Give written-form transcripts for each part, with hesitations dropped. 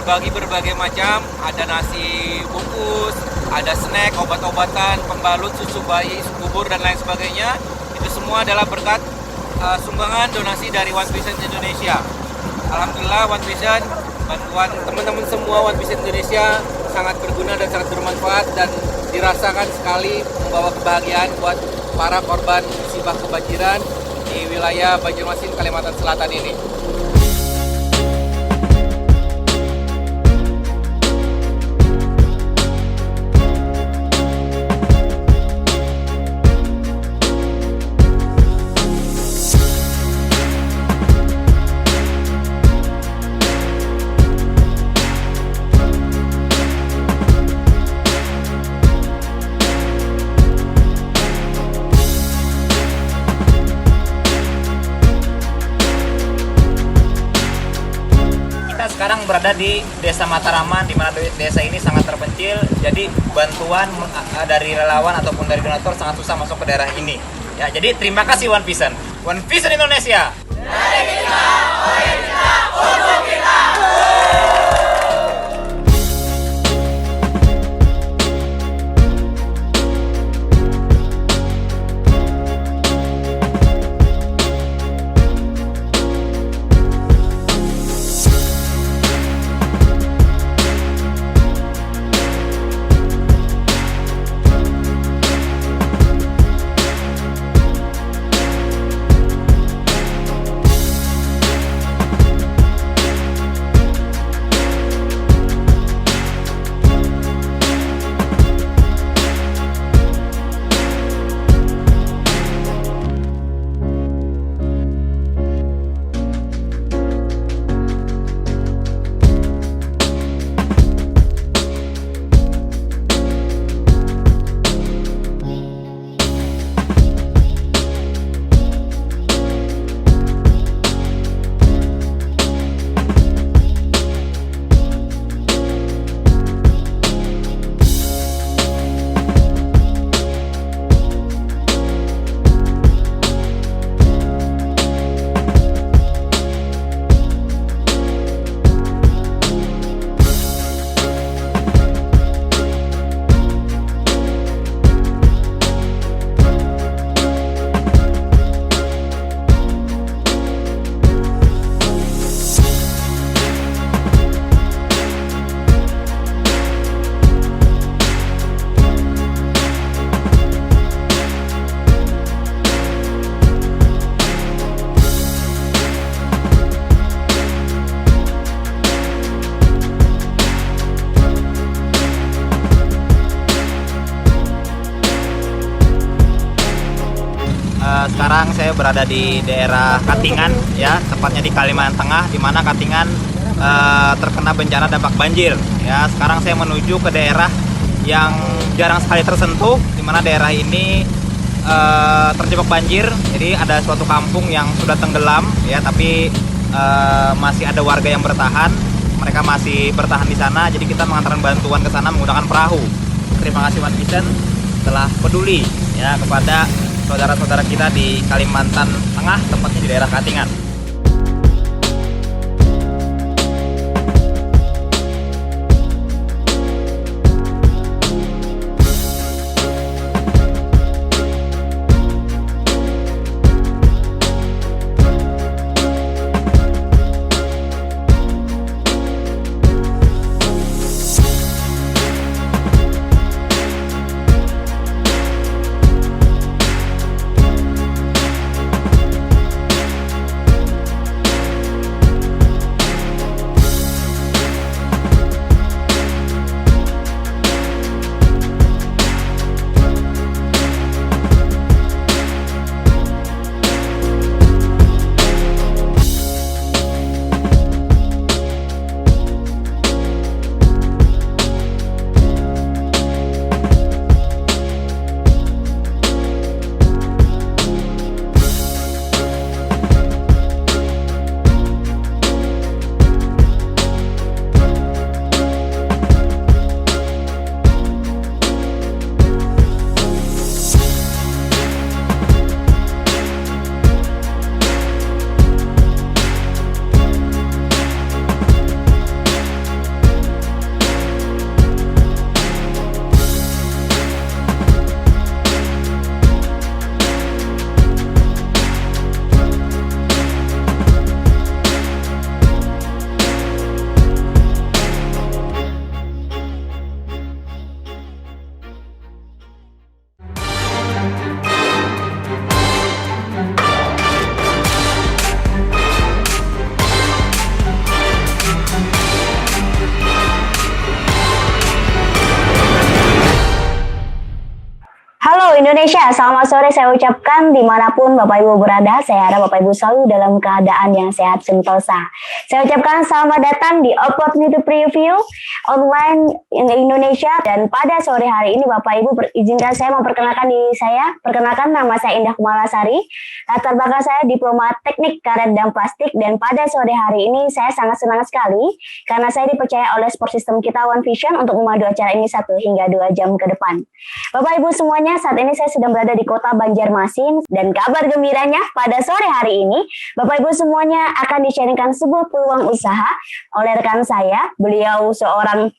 berbagi berbagai macam, ada nasi bungkus, ada snack, obat-obatan, pembalut, susu bayi, bubur dan lain sebagainya. Itu semua adalah berkat sumbangan donasi dari One Vision Indonesia. Alhamdulillah One Vision, bantuan teman-teman semua One Vision Indonesia sangat berguna dan sangat bermanfaat dan dirasakan sekali membawa kebahagiaan buat para korban musibah kebanjiran di wilayah Banjarmasin, Kalimantan Selatan ini. Sekarang berada di Desa Mataraman, di mana desa ini sangat terpencil, jadi bantuan dari relawan ataupun dari donatur sangat susah masuk ke daerah ini. Ya, jadi terima kasih One Vision. One Vision Indonesia. Dari kita, oleh kita, untuk kita. Sekarang saya berada di daerah Katingan, ya, tepatnya di Kalimantan Tengah, di mana Katingan terkena bencana dampak banjir. Ya, sekarang saya menuju ke daerah yang jarang sekali tersentuh, di mana daerah ini terjebak banjir. Jadi ada suatu kampung yang sudah tenggelam, ya, tapi masih ada warga yang bertahan. Mereka masih bertahan di sana. Jadi kita mengantarkan bantuan ke sana menggunakan perahu. Terima kasih One Vision telah peduli, ya, kepada saudara-saudara kita di Kalimantan Tengah, tepatnya di daerah Katingan. Indonesia, selamat sore saya ucapkan dimanapun Bapak Ibu berada. Saya harap Bapak Ibu selalu dalam keadaan yang sehat sentosa. Saya ucapkan selamat datang di Opportunity Preview online Indonesia. Dan pada sore hari ini Bapak Ibu izinkan saya memperkenalkan diri saya. Perkenalkan, nama saya Indah Kumalasari. Latar belakang saya diploma teknik karet dan plastik. Dan pada sore hari ini saya sangat senang sekali karena saya dipercaya oleh Sport System kita One Vision untuk memandu acara ini 1 hingga 2 jam ke depan. Bapak Ibu semuanya, saat ini saya sedang berada di kota Banjarmasin dan kabar gembiranya pada sore hari ini Bapak Ibu semuanya akan di-sharingkan sebuah peluang usaha oleh rekan saya. Beliau seorang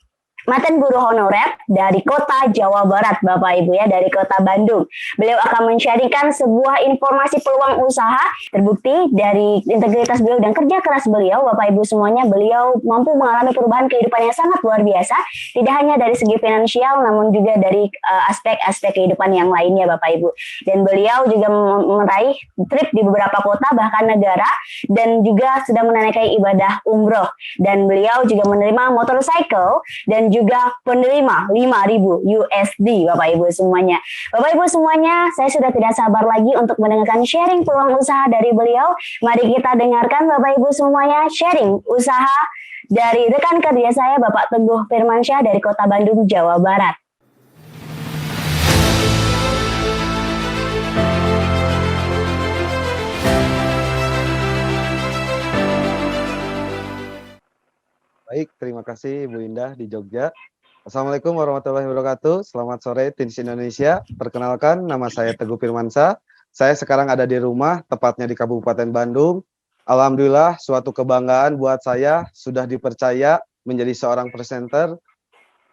mantan guru honorer dari kota Jawa Barat, Bapak Ibu ya, dari kota Bandung. Beliau akan men-sharingkan sebuah informasi peluang usaha terbukti dari integritas beliau dan kerja keras beliau, Bapak Ibu semuanya. Beliau mampu mengalami perubahan kehidupan yang sangat luar biasa, tidak hanya dari segi finansial namun juga dari aspek-aspek kehidupan yang lainnya, Bapak Ibu. Dan beliau juga meraih trip di beberapa kota bahkan negara dan juga sedang menunaikan ibadah umroh. Dan beliau juga menerima motorcycle dan juga penerima 5.000 USD, Bapak Ibu semuanya. Bapak Ibu semuanya, saya sudah tidak sabar lagi untuk mendengarkan sharing peluang usaha dari beliau. Mari kita dengarkan Bapak Ibu semuanya sharing usaha dari rekan kerja saya, Bapak Teguh Firmansyah dari Kota Bandung, Jawa Barat. Baik, terima kasih Bu Indah di Jogja. Assalamualaikum warahmatullahi wabarakatuh. Selamat sore Teens Indonesia. Perkenalkan, nama saya Teguh Firmansyah. Saya sekarang ada di rumah, tepatnya di Kabupaten Bandung. Alhamdulillah, suatu kebanggaan buat saya sudah dipercaya menjadi seorang presenter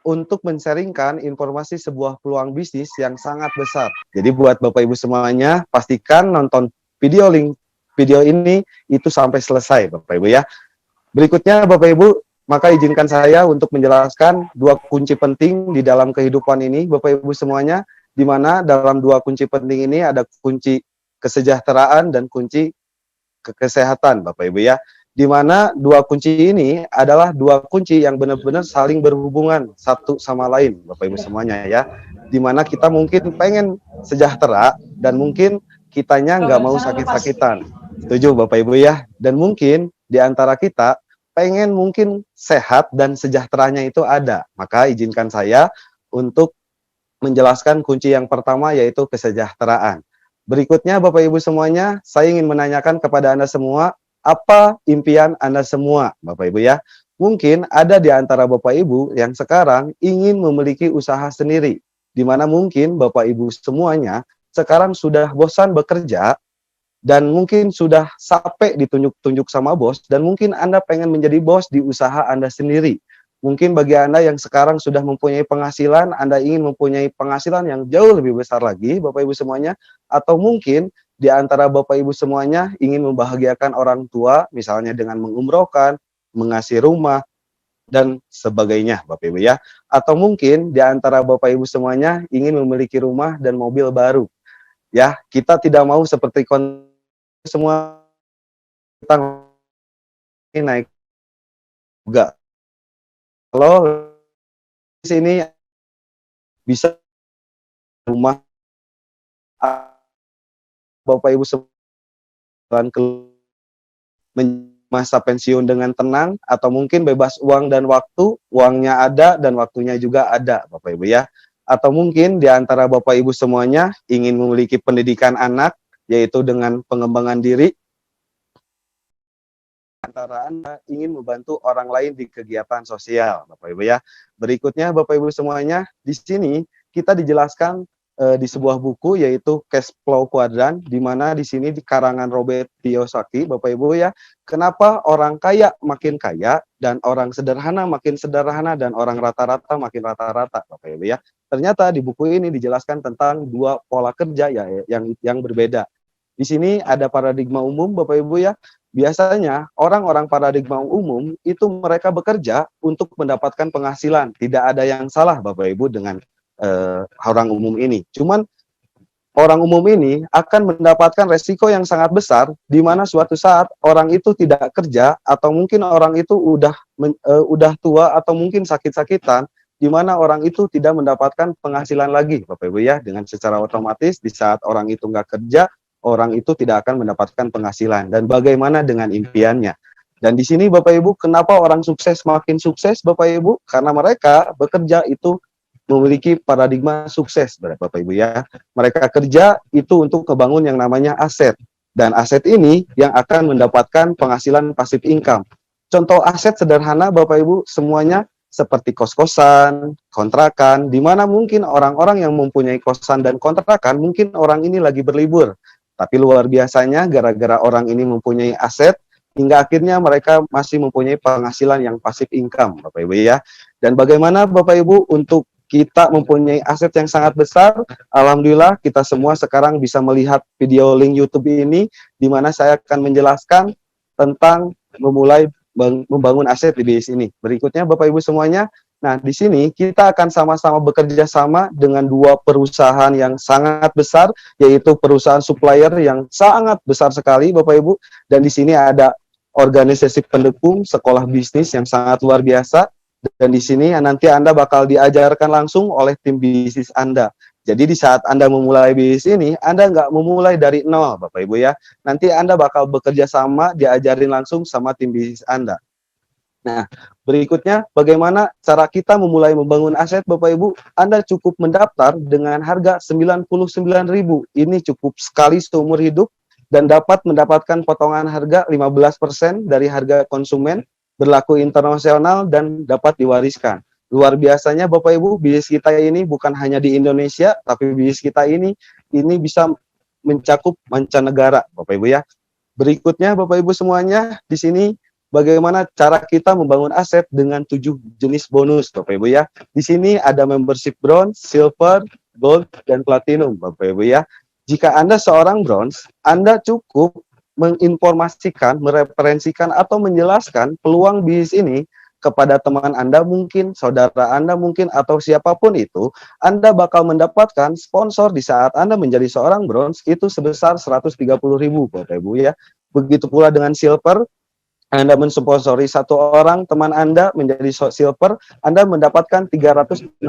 untuk men-sharingkan informasi sebuah peluang bisnis yang sangat besar. Jadi buat Bapak Ibu semuanya, pastikan nonton video ini itu sampai selesai, Bapak Ibu ya. Berikutnya Bapak Ibu, maka izinkan saya untuk menjelaskan 2 kunci penting di dalam kehidupan ini, Bapak Ibu semuanya, di mana dalam 2 kunci penting ini ada kunci kesejahteraan dan kunci kesehatan, Bapak Ibu ya. Di mana 2 kunci ini adalah 2 kunci yang benar-benar saling berhubungan satu sama lain, Bapak Ibu semuanya ya. Di mana kita mungkin pengen sejahtera dan mungkin kitanya nggak mau sakit-sakitan. Setuju Bapak Ibu ya. Dan mungkin di antara kita pengen mungkin sehat dan sejahteranya itu ada. Maka izinkan saya untuk menjelaskan kunci yang pertama yaitu kesejahteraan. Berikutnya Bapak Ibu semuanya, saya ingin menanyakan kepada Anda semua, apa impian Anda semua, Bapak Ibu ya? Mungkin ada di antara Bapak Ibu yang sekarang ingin memiliki usaha sendiri, di mana mungkin Bapak Ibu semuanya sekarang sudah bosan bekerja, dan mungkin sudah sampai ditunjuk-tunjuk sama bos, dan mungkin Anda pengen menjadi bos di usaha Anda sendiri. Mungkin bagi Anda yang sekarang sudah mempunyai penghasilan, Anda ingin mempunyai penghasilan yang jauh lebih besar lagi, Bapak Ibu semuanya, atau mungkin di antara Bapak Ibu semuanya ingin membahagiakan orang tua, misalnya dengan mengumrohkan, mengasih rumah, dan sebagainya, Bapak Ibu ya. Atau mungkin di antara Bapak Ibu semuanya ingin memiliki rumah dan mobil baru. Ya, kita tidak mau seperti semua kita naik enggak. Kalau di sini bisa rumah Bapak Ibu sebulan ke masa pensiun dengan tenang, atau mungkin bebas uang dan waktu, uangnya ada dan waktunya juga ada, Bapak Ibu ya. Atau mungkin di antara Bapak Ibu semuanya ingin memiliki pendidikan anak, yaitu dengan pengembangan diri, antara Anda ingin membantu orang lain di kegiatan sosial, Bapak Ibu ya. Berikutnya Bapak Ibu semuanya, di sini kita dijelaskan di sebuah buku yaitu Cash Flow Quadrant, di mana di sini di karangan Robert Kiyosaki, Bapak Ibu ya. Kenapa orang kaya makin kaya dan orang sederhana makin sederhana dan orang rata-rata makin rata-rata, Bapak Ibu ya. Ternyata di buku ini dijelaskan tentang 2 pola kerja ya yang berbeda. Di sini ada paradigma umum, Bapak Ibu ya. Biasanya orang-orang paradigma umum itu mereka bekerja untuk mendapatkan penghasilan. Tidak ada yang salah Bapak Ibu dengan orang umum ini. Cuman orang umum ini akan mendapatkan resiko yang sangat besar, di mana suatu saat orang itu tidak kerja, atau mungkin orang itu udah tua atau mungkin sakit-sakitan, di mana orang itu tidak mendapatkan penghasilan lagi, Bapak Ibu ya, dengan secara otomatis di saat orang itu nggak kerja, orang itu tidak akan mendapatkan penghasilan. Dan bagaimana dengan impiannya? Dan di sini Bapak Ibu, kenapa orang sukses makin sukses Bapak Ibu? Karena mereka bekerja itu memiliki paradigma sukses Bapak Ibu ya. Mereka kerja itu untuk kebangun yang namanya aset. Dan aset ini yang akan mendapatkan penghasilan pasif income. Contoh aset sederhana Bapak Ibu semuanya seperti kos-kosan, kontrakan, di mana mungkin orang-orang yang mempunyai kosan dan kontrakan, mungkin orang ini lagi berlibur. Tapi luar biasanya gara-gara orang ini mempunyai aset, hingga akhirnya mereka masih mempunyai penghasilan yang pasif income, Bapak Ibu ya. Dan bagaimana Bapak Ibu untuk kita mempunyai aset yang sangat besar? Alhamdulillah kita semua sekarang bisa melihat video link YouTube ini, di mana saya akan menjelaskan tentang memulai membangun aset di bisnis ini. Berikutnya Bapak Ibu semuanya, nah di sini kita akan sama-sama bekerja sama dengan dua perusahaan yang sangat besar, yaitu perusahaan supplier yang sangat besar sekali Bapak Ibu, dan di sini ada organisasi pendukung sekolah bisnis yang sangat luar biasa, dan di sini nanti Anda bakal diajarkan langsung oleh tim bisnis Anda. Jadi di saat Anda memulai bisnis ini, Anda nggak memulai dari nol Bapak Ibu ya. Nanti Anda bakal bekerja sama, diajarin langsung sama tim bisnis Anda. Nah, berikutnya bagaimana cara kita memulai membangun aset Bapak Ibu? Anda cukup mendaftar dengan harga 99.000. Ini cukup sekali seumur hidup dan dapat mendapatkan potongan harga 15% dari harga konsumen, berlaku internasional dan dapat diwariskan. Luar biasanya Bapak Ibu, bisnis kita ini bukan hanya di Indonesia, tapi bisnis kita ini bisa mencakup mancanegara Bapak Ibu ya. Berikutnya Bapak Ibu semuanya, di sini bagaimana cara kita membangun aset dengan 7 jenis bonus Bapak Ibu ya. Di sini ada membership bronze, silver, gold, dan platinum Bapak Ibu ya. Jika Anda seorang bronze, Anda cukup menginformasikan, mereferensikan atau menjelaskan peluang bisnis ini kepada teman Anda mungkin, saudara Anda mungkin, atau siapapun itu, Anda bakal mendapatkan sponsor di saat Anda menjadi seorang bronze itu sebesar 130.000 Bapak Ibu ya. Begitu pula dengan silver, Anda mensponsori satu orang teman Anda menjadi silver, Anda mendapatkan 364.000.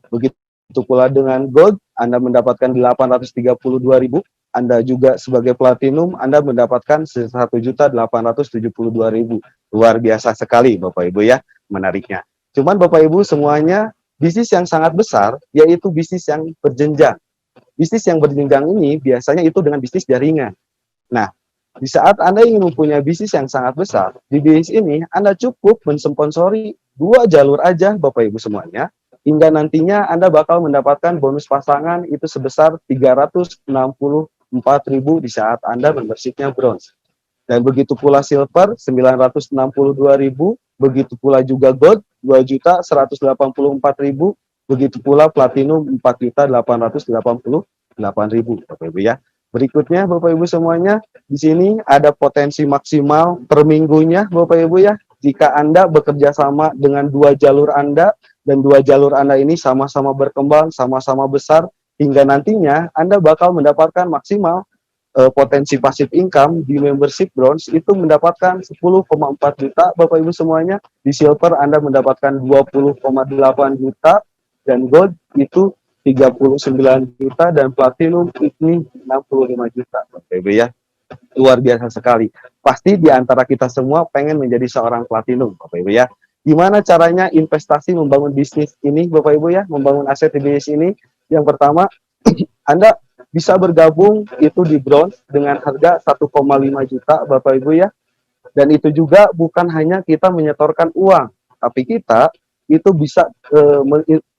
Begitu pula dengan gold, Anda mendapatkan 832.000. Anda juga sebagai platinum, Anda mendapatkan 1.872.000. Luar biasa sekali Bapak Ibu ya, menariknya. Cuman Bapak Ibu semuanya, bisnis yang sangat besar, yaitu bisnis yang berjenjang. Bisnis yang berjenjang ini biasanya itu dengan bisnis jaringan. Nah, di saat Anda ingin mempunyai bisnis yang sangat besar, di bisnis ini Anda cukup mensponsori 2 jalur aja Bapak Ibu semuanya, hingga nantinya Anda bakal mendapatkan bonus pasangan itu sebesar 364.000 di saat Anda membershipnya bronze. Dan begitu pula silver 962.000, begitu pula juga gold 2.184.000, begitu pula platinum 4.888.000 Bapak Ibu ya. Berikutnya Bapak Ibu semuanya, di sini ada potensi maksimal per minggunya Bapak Ibu ya. Jika Anda bekerja sama dengan 2 jalur Anda, dan 2 jalur Anda ini sama-sama berkembang, sama-sama besar, hingga nantinya Anda bakal mendapatkan maksimal potensi pasif income di membership bronze itu mendapatkan 10,4 juta Bapak Ibu semuanya. Di silver Anda mendapatkan 20,8 juta, dan gold itu 39 juta, dan platinum ini 65 juta Bapak Ibu ya. Luar biasa sekali. Pasti di antara kita semua pengen menjadi seorang platinum Bapak Ibu ya. Gimana caranya investasi membangun bisnis ini Bapak Ibu ya, membangun aset di bisnis ini? Yang pertama, Anda bisa bergabung itu di bronze dengan harga 1,5 juta Bapak Ibu ya. Dan itu juga bukan hanya kita menyetorkan uang, tapi kita itu bisa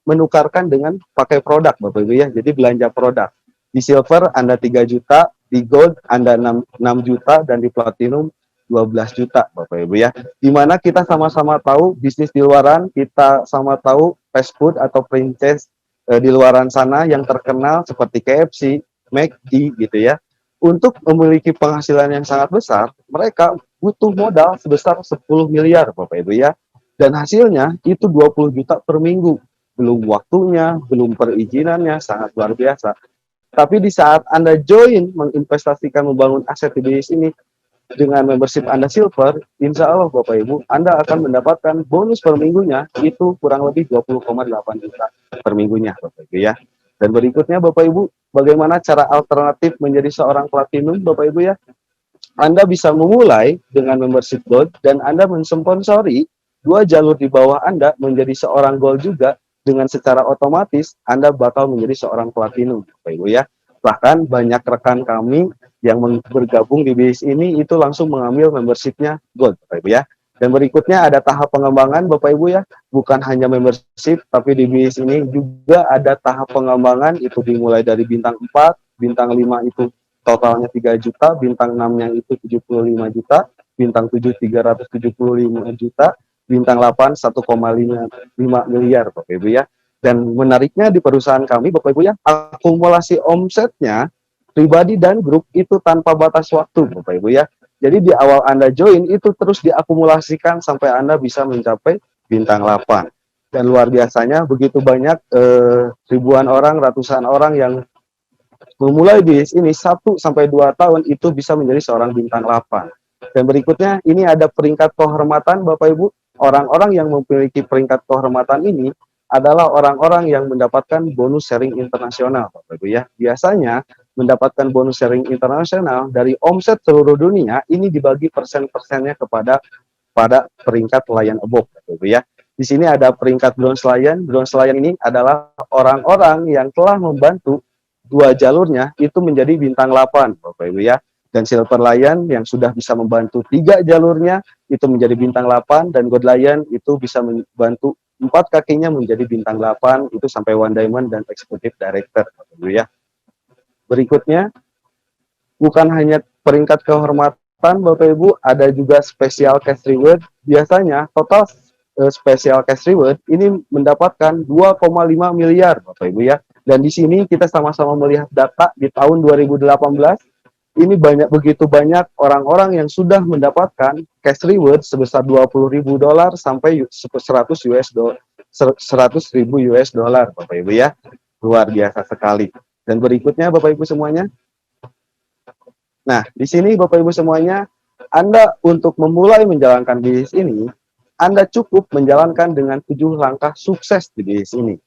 menukarkan dengan pakai produk Bapak Ibu ya. Jadi belanja produk. Di silver Anda 3 juta, di gold Anda 6 juta, dan di platinum 12 juta Bapak Ibu ya. Dimana kita sama-sama tahu bisnis di luaran, kita sama tahu fast food atau franchise di luaran sana yang terkenal seperti KFC, McD gitu ya. Untuk memiliki penghasilan yang sangat besar, mereka butuh modal sebesar 10 miliar Bapak Ibu ya. Dan hasilnya itu 20 juta per minggu. Belum waktunya, belum perizinannya, sangat luar biasa. Tapi di saat Anda join menginvestasikan membangun aset di bisnis ini, dengan membership Anda silver, insya Allah Bapak Ibu, Anda akan mendapatkan bonus per minggunya itu kurang lebih 20,8 juta per minggunya Bapak Ibu ya. Dan berikutnya Bapak Ibu, bagaimana cara alternatif menjadi seorang platinum Bapak Ibu ya? Anda bisa memulai dengan membership gold dan Anda mensponsori 2 jalur di bawah Anda menjadi seorang gold juga, dengan secara otomatis Anda bakal menjadi seorang platinum Bapak Ibu ya. Bahkan banyak rekan kami yang bergabung di BIS ini itu langsung mengambil membershipnya gold Bapak Ibu ya. Dan berikutnya ada tahap pengembangan Bapak Ibu ya, bukan hanya membership tapi di BIS ini juga ada tahap pengembangan, itu dimulai dari bintang 4, bintang 5 itu totalnya 3 juta, bintang 6-nya itu 75 juta, bintang 7 375 juta, bintang 8 1,5 miliar Bapak Ibu ya. Dan menariknya di perusahaan kami Bapak Ibu ya, akumulasi omsetnya pribadi dan grup itu tanpa batas waktu Bapak Ibu ya. Jadi di awal Anda join itu terus diakumulasikan sampai Anda bisa mencapai bintang 8. Dan luar biasanya begitu banyak ribuan orang, ratusan orang yang memulai BIS ini 1 sampai 2 tahun itu bisa menjadi seorang bintang 8. Dan berikutnya ini ada peringkat kehormatan Bapak Ibu. Orang-orang yang memiliki peringkat kehormatan ini adalah orang-orang yang mendapatkan bonus sharing internasional Bapak Ibu ya. Biasanya mendapatkan bonus sharing internasional dari omset seluruh dunia ini dibagi persen-persennya kepada peringkat Lion Above Bapak Ibu ya. Di sini ada peringkat Bronze Lion. Bronze Lion ini adalah orang-orang yang telah membantu 2 jalurnya itu menjadi bintang 8 Bapak Ibu ya. Dan Silver Lion yang sudah bisa membantu 3 jalurnya itu menjadi bintang 8, dan Gold Lion itu bisa membantu 4 kakinya menjadi bintang 8 itu sampai One Diamond dan Executive Director Bapak Ibu ya. Berikutnya bukan hanya peringkat kehormatan Bapak Ibu, ada juga special cash reward. Biasanya total special cash reward ini mendapatkan 2,5 miliar Bapak Ibu ya. Dan di sini kita sama-sama melihat data di tahun 2018 ini begitu banyak orang-orang yang sudah mendapatkan cash reward sebesar $20.000 sampai 100.000 US dollar Bapak Ibu ya. Luar biasa sekali. Dan berikutnya Bapak Ibu semuanya. Nah, di sini Bapak Ibu semuanya, Anda untuk memulai menjalankan bisnis ini, Anda cukup menjalankan dengan 7 langkah sukses di bisnis ini.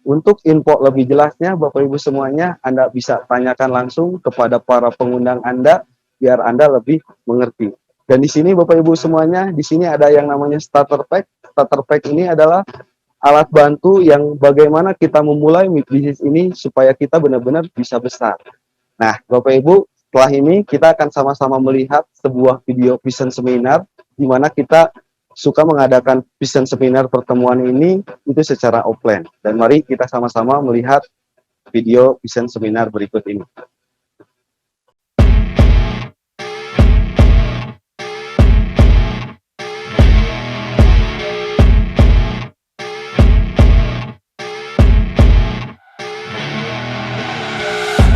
Untuk info lebih jelasnya Bapak Ibu semuanya, Anda bisa tanyakan langsung kepada para pengundang Anda biar Anda lebih mengerti. Dan di sini Bapak Ibu semuanya, di sini ada yang namanya starter pack. Starter pack ini adalah alat bantu yang bagaimana kita memulai bisnis ini supaya kita benar-benar bisa besar. Nah, Bapak Ibu, setelah ini kita akan sama-sama melihat sebuah video vision seminar di mana kita suka mengadakan vision seminar pertemuan ini itu secara offline. Dan mari kita sama-sama melihat video vision seminar berikut ini.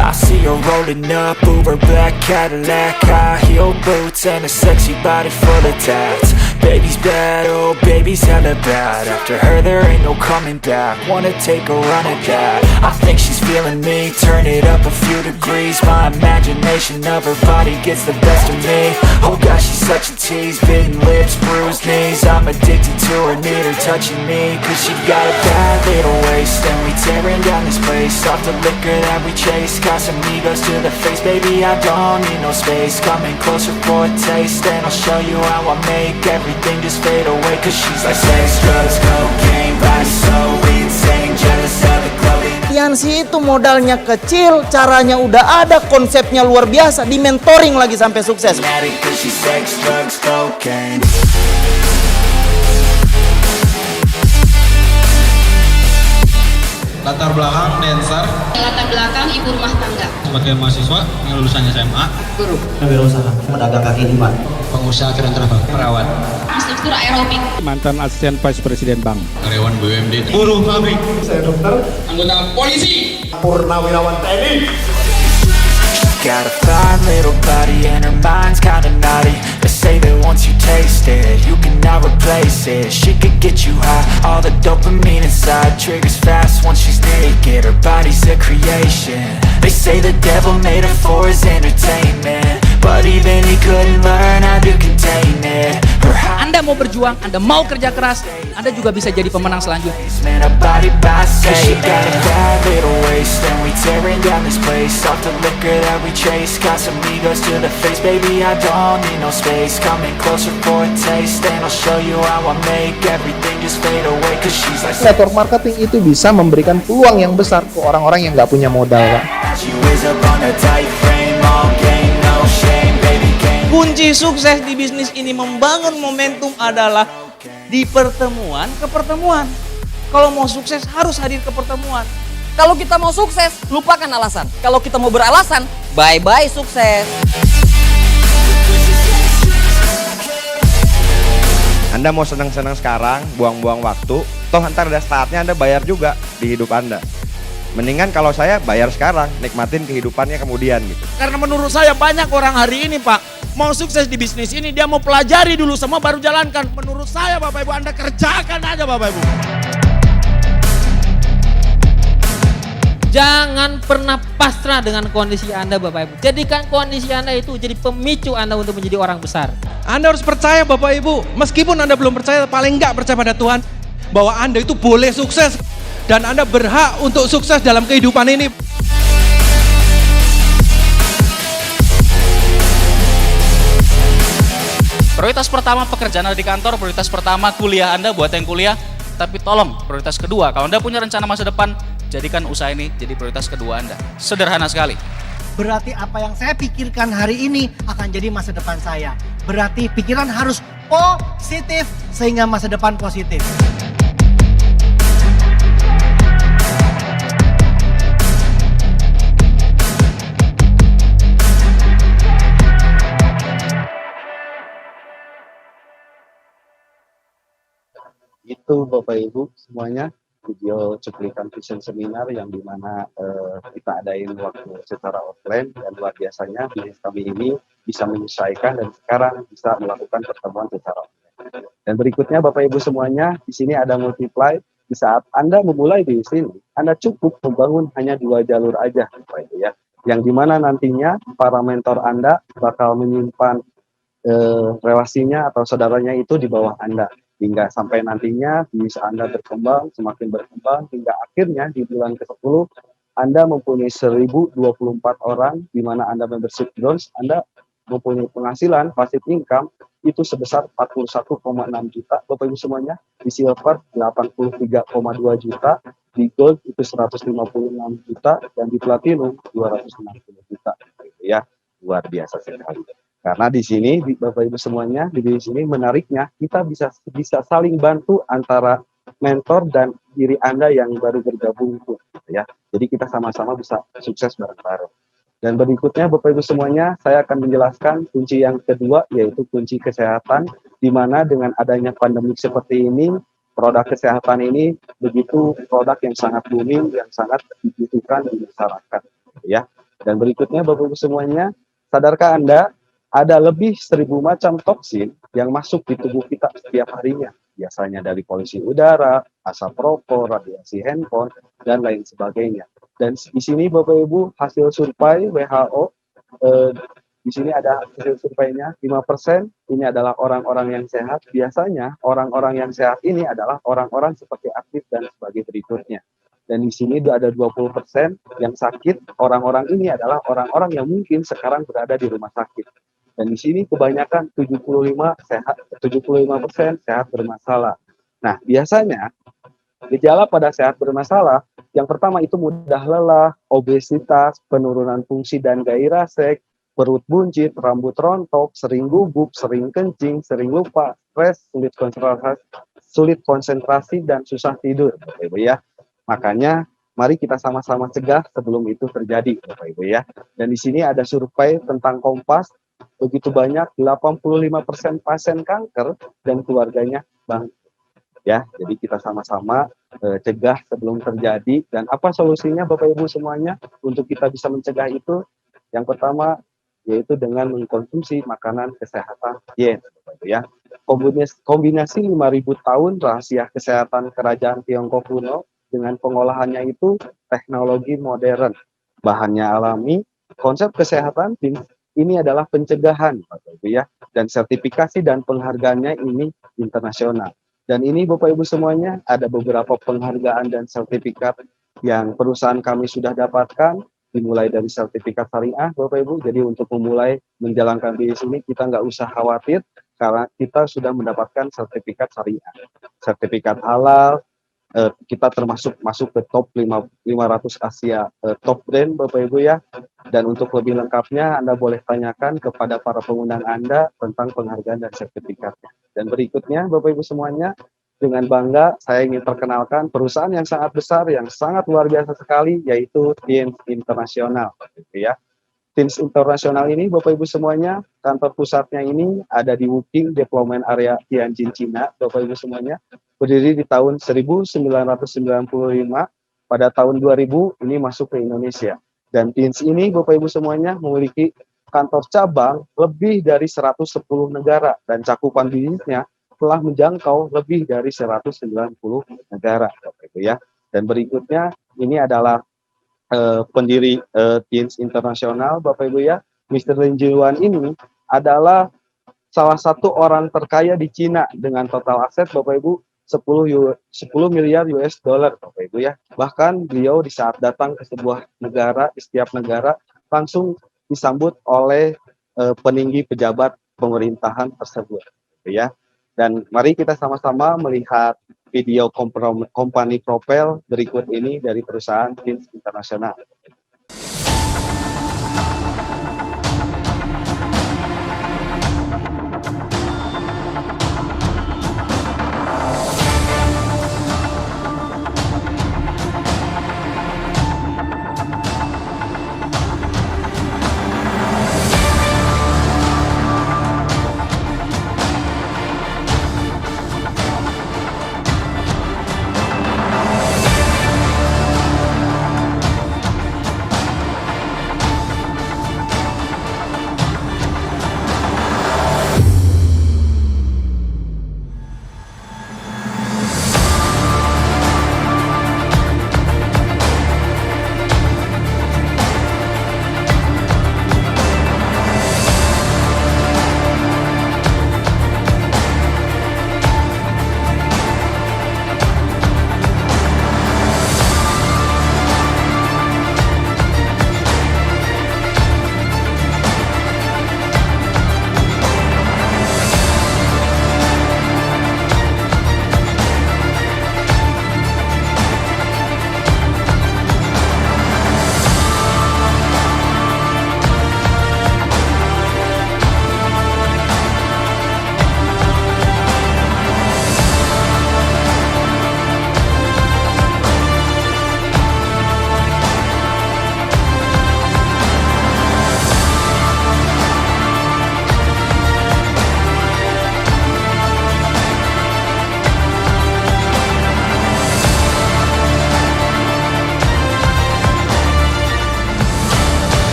I see her rolling up, Uber black Cadillac, high heel boots and a sexy body full of tats. Baby's bad, oh baby's hella bad. After her there ain't no coming back. Wanna take a run at that. I think she's feeling me, turn it up a few degrees. My imagination of her body gets the best of me. Oh gosh, she's such a tease, bitten lips, bruised knees. I'm addicted to her, need her touching me. Cause she got a bad little waist, and we tearing down this place. Off the liquor that we chase, got some egos to the face. Baby, I don't need no space, coming closer for a taste. And I'll show you how I make everything just fade away. Cause she's like sex, drugs, cocaine, body so insane, jealous of the glowing. Yansi itu modalnya kecil, caranya udah ada, konsepnya luar biasa, di mentoring lagi sampai sukses. Cause she's sex, drugs, cocaine. Latar belakang dancer, latar belakang ibu rumah tangga, sebagai mahasiswa yang lulusan SMA, guru, Wirausaha, pedagang kaki lima, pengusaha keren travel, perawat, instruktur aerobik, mantan asisten vice presiden bank, karyawan BUMD, buruh pabrik, saya dokter, anggota polisi, purnawirawan TNI. Got a fine little body and her mind's kinda naughty. They say that once you taste it, you cannot replace it. She could get you high, all the dopamine inside triggers fast once she's naked. Her body's a creation. They say the devil made her for his entertainment, but even he couldn't learn berjuang, Anda mau kerja keras, Anda juga bisa jadi pemenang selanjutnya. Man, a body by say she got a bad little waist, and we tearing down this place off the liquor that we chase. Got some egos to the face, baby, I don't need no space. Coming closer for a taste, and I'll show you how I make everything just fade away. Cause she's like Network marketing itu bisa memberikan peluang yang besar ke orang-orang yang nggak punya modal, Pak. she whiz up on a tight frame, all game, no shame, baby, game. Kunci sukses di bisnis ini membangun momentum adalah di pertemuan ke pertemuan. Kalau mau sukses harus hadir ke pertemuan. Kalau kita mau sukses, lupakan alasan. Kalau kita mau beralasan, bye-bye sukses. Anda mau senang-senang sekarang, buang-buang waktu, toh ntar ada saatnya Anda bayar juga di hidup Anda. Mendingan kalau saya bayar sekarang, nikmatin kehidupannya kemudian gitu. Karena menurut saya banyak orang hari ini, Pak, mau sukses di bisnis ini, dia mau pelajari dulu semua baru jalankan. Menurut saya, Bapak Ibu, Anda kerjakan aja, Bapak Ibu. Jangan pernah pasrah dengan kondisi Anda, Bapak Ibu. Jadikan kondisi Anda itu jadi pemicu Anda untuk menjadi orang besar. Anda harus percaya Bapak Ibu, meskipun Anda belum percaya, paling enggak percaya pada Tuhan, bahwa Anda itu boleh sukses. Dan Anda berhak untuk sukses dalam kehidupan ini. Prioritas pertama pekerjaan Anda di kantor, prioritas pertama kuliah Anda buat yang kuliah. Tapi tolong, prioritas kedua, kalau Anda punya rencana masa depan, jadikan usaha ini jadi prioritas kedua Anda. Sederhana sekali. Berarti apa yang saya pikirkan hari ini akan jadi masa depan saya. Berarti pikiran harus positif sehingga masa depan positif. Itu Bapak Ibu semuanya video cuplikan vision seminar yang dimana kita adain waktu secara offline, dan luar biasanya bisnis kami ini bisa menyesuaikan dan sekarang bisa melakukan pertemuan secara online. Dan berikutnya Bapak Ibu semuanya, di sini ada multiply. Di saat Anda memulai di sini, Anda cukup membangun hanya 2 jalur aja, Bapak Ibu ya. Yang dimana nantinya para mentor Anda bakal menyimpan relasinya atau saudaranya itu di bawah Anda. Hingga sampai nantinya bisa Anda berkembang, semakin berkembang, hingga akhirnya di bulan ke-10 Anda mempunyai 1024 orang, di mana Anda membership bronze, Anda mempunyai penghasilan passive income itu sebesar 41,6 juta, Bapak Ibu semuanya, di silver 83,2 juta, di gold itu 156 juta, dan di platinum 260 juta, ya, luar biasa sekali. Karena di sini, Bapak Ibu semuanya, di sini menariknya kita bisa saling bantu antara mentor dan diri Anda yang baru bergabung gitu ya. Jadi kita sama-sama bisa sukses bareng-bareng. Dan berikutnya Bapak Ibu semuanya, saya akan menjelaskan kunci yang kedua, yaitu kunci kesehatan, di mana dengan adanya pandemik seperti ini, produk kesehatan ini begitu produk yang sangat booming, yang sangat dibutuhkan di masyarakat ya. Dan berikutnya Bapak Ibu semuanya, sadarkah Anda ada lebih 1000 macam toksin yang masuk di tubuh kita setiap harinya. Biasanya dari polusi udara, asap rokok, radiasi handphone, dan lain sebagainya. Dan di sini Bapak Ibu hasil survei WHO, di sini ada hasil surveinya 5%, ini adalah orang-orang yang sehat. Biasanya orang-orang yang sehat ini adalah orang-orang seperti aktif dan sebagai berikutnya. Dan di sini ada 20% yang sakit. Orang-orang ini adalah orang-orang yang mungkin sekarang berada di rumah sakit. Dan di sini kebanyakan 75% sehat bermasalah. Nah, biasanya gejala pada sehat bermasalah, yang pertama itu mudah lelah, obesitas, penurunan fungsi dan gairah seks, perut buncit, rambut rontok, sering gugup, sering kencing, sering lupa, stres, sulit konsentrasi dan susah tidur, Bapak Ibu ya. Makanya mari kita sama-sama cegah sebelum itu terjadi, Bapak Ibu ya. Dan di sini ada survei tentang Kompas, begitu banyak 85% pasien kanker dan keluarganya bangkrut. Ya, jadi kita sama-sama cegah sebelum terjadi. Dan apa solusinya Bapak Ibu semuanya untuk kita bisa mencegah itu? Yang pertama yaitu dengan mengkonsumsi makanan kesehatan diet, Bapak Ibu ya. Kombinasi 5.000 tahun rahasia kesehatan kerajaan Tiongkok kuno dengan pengolahannya itu teknologi modern, bahannya alami, konsep kesehatan ini adalah pencegahan, Bapak Ibu ya. Dan sertifikasi dan penghargaannya ini internasional. Dan ini Bapak Ibu semuanya ada beberapa penghargaan dan sertifikat yang perusahaan kami sudah dapatkan, dimulai dari sertifikat syariah Bapak Ibu. Jadi untuk memulai menjalankan bisnis ini kita nggak usah khawatir karena kita sudah mendapatkan sertifikat syariah, sertifikat halal. Kita termasuk masuk ke top 500 Asia top brand Bapak Ibu ya. Dan untuk lebih lengkapnya Anda boleh tanyakan kepada para pengundang Anda tentang penghargaan dan sertifikatnya. Dan berikutnya Bapak Ibu semuanya, dengan bangga saya ingin perkenalkan perusahaan yang sangat besar, yang sangat luar biasa sekali, yaitu Teams Internasional gitu ya. Teams Internasional ini Bapak Ibu semuanya, kantor pusatnya ini ada di Wuking Development Area Tianjin, Cina, Bapak Ibu semuanya. Berdiri di tahun 1995, pada tahun 2000 ini masuk ke Indonesia. Dan Teams ini Bapak Ibu semuanya memiliki kantor cabang lebih dari 110 negara dan cakupan bisnisnya telah menjangkau lebih dari 190 negara Bapak Ibu ya. Dan berikutnya ini adalah pendiri Teams Internasional Bapak Ibu ya. Mr. Lin Jiluan ini adalah salah satu orang terkaya di Cina dengan total aset Bapak Ibu 10 miliar US dollar Bapak Ibu ya. Bahkan beliau di saat datang ke sebuah negara, di setiap negara langsung disambut oleh peninggi pejabat pemerintahan tersebut gitu ya. Dan mari kita sama-sama melihat video company profile berikut ini dari perusahaan Teams Internasional.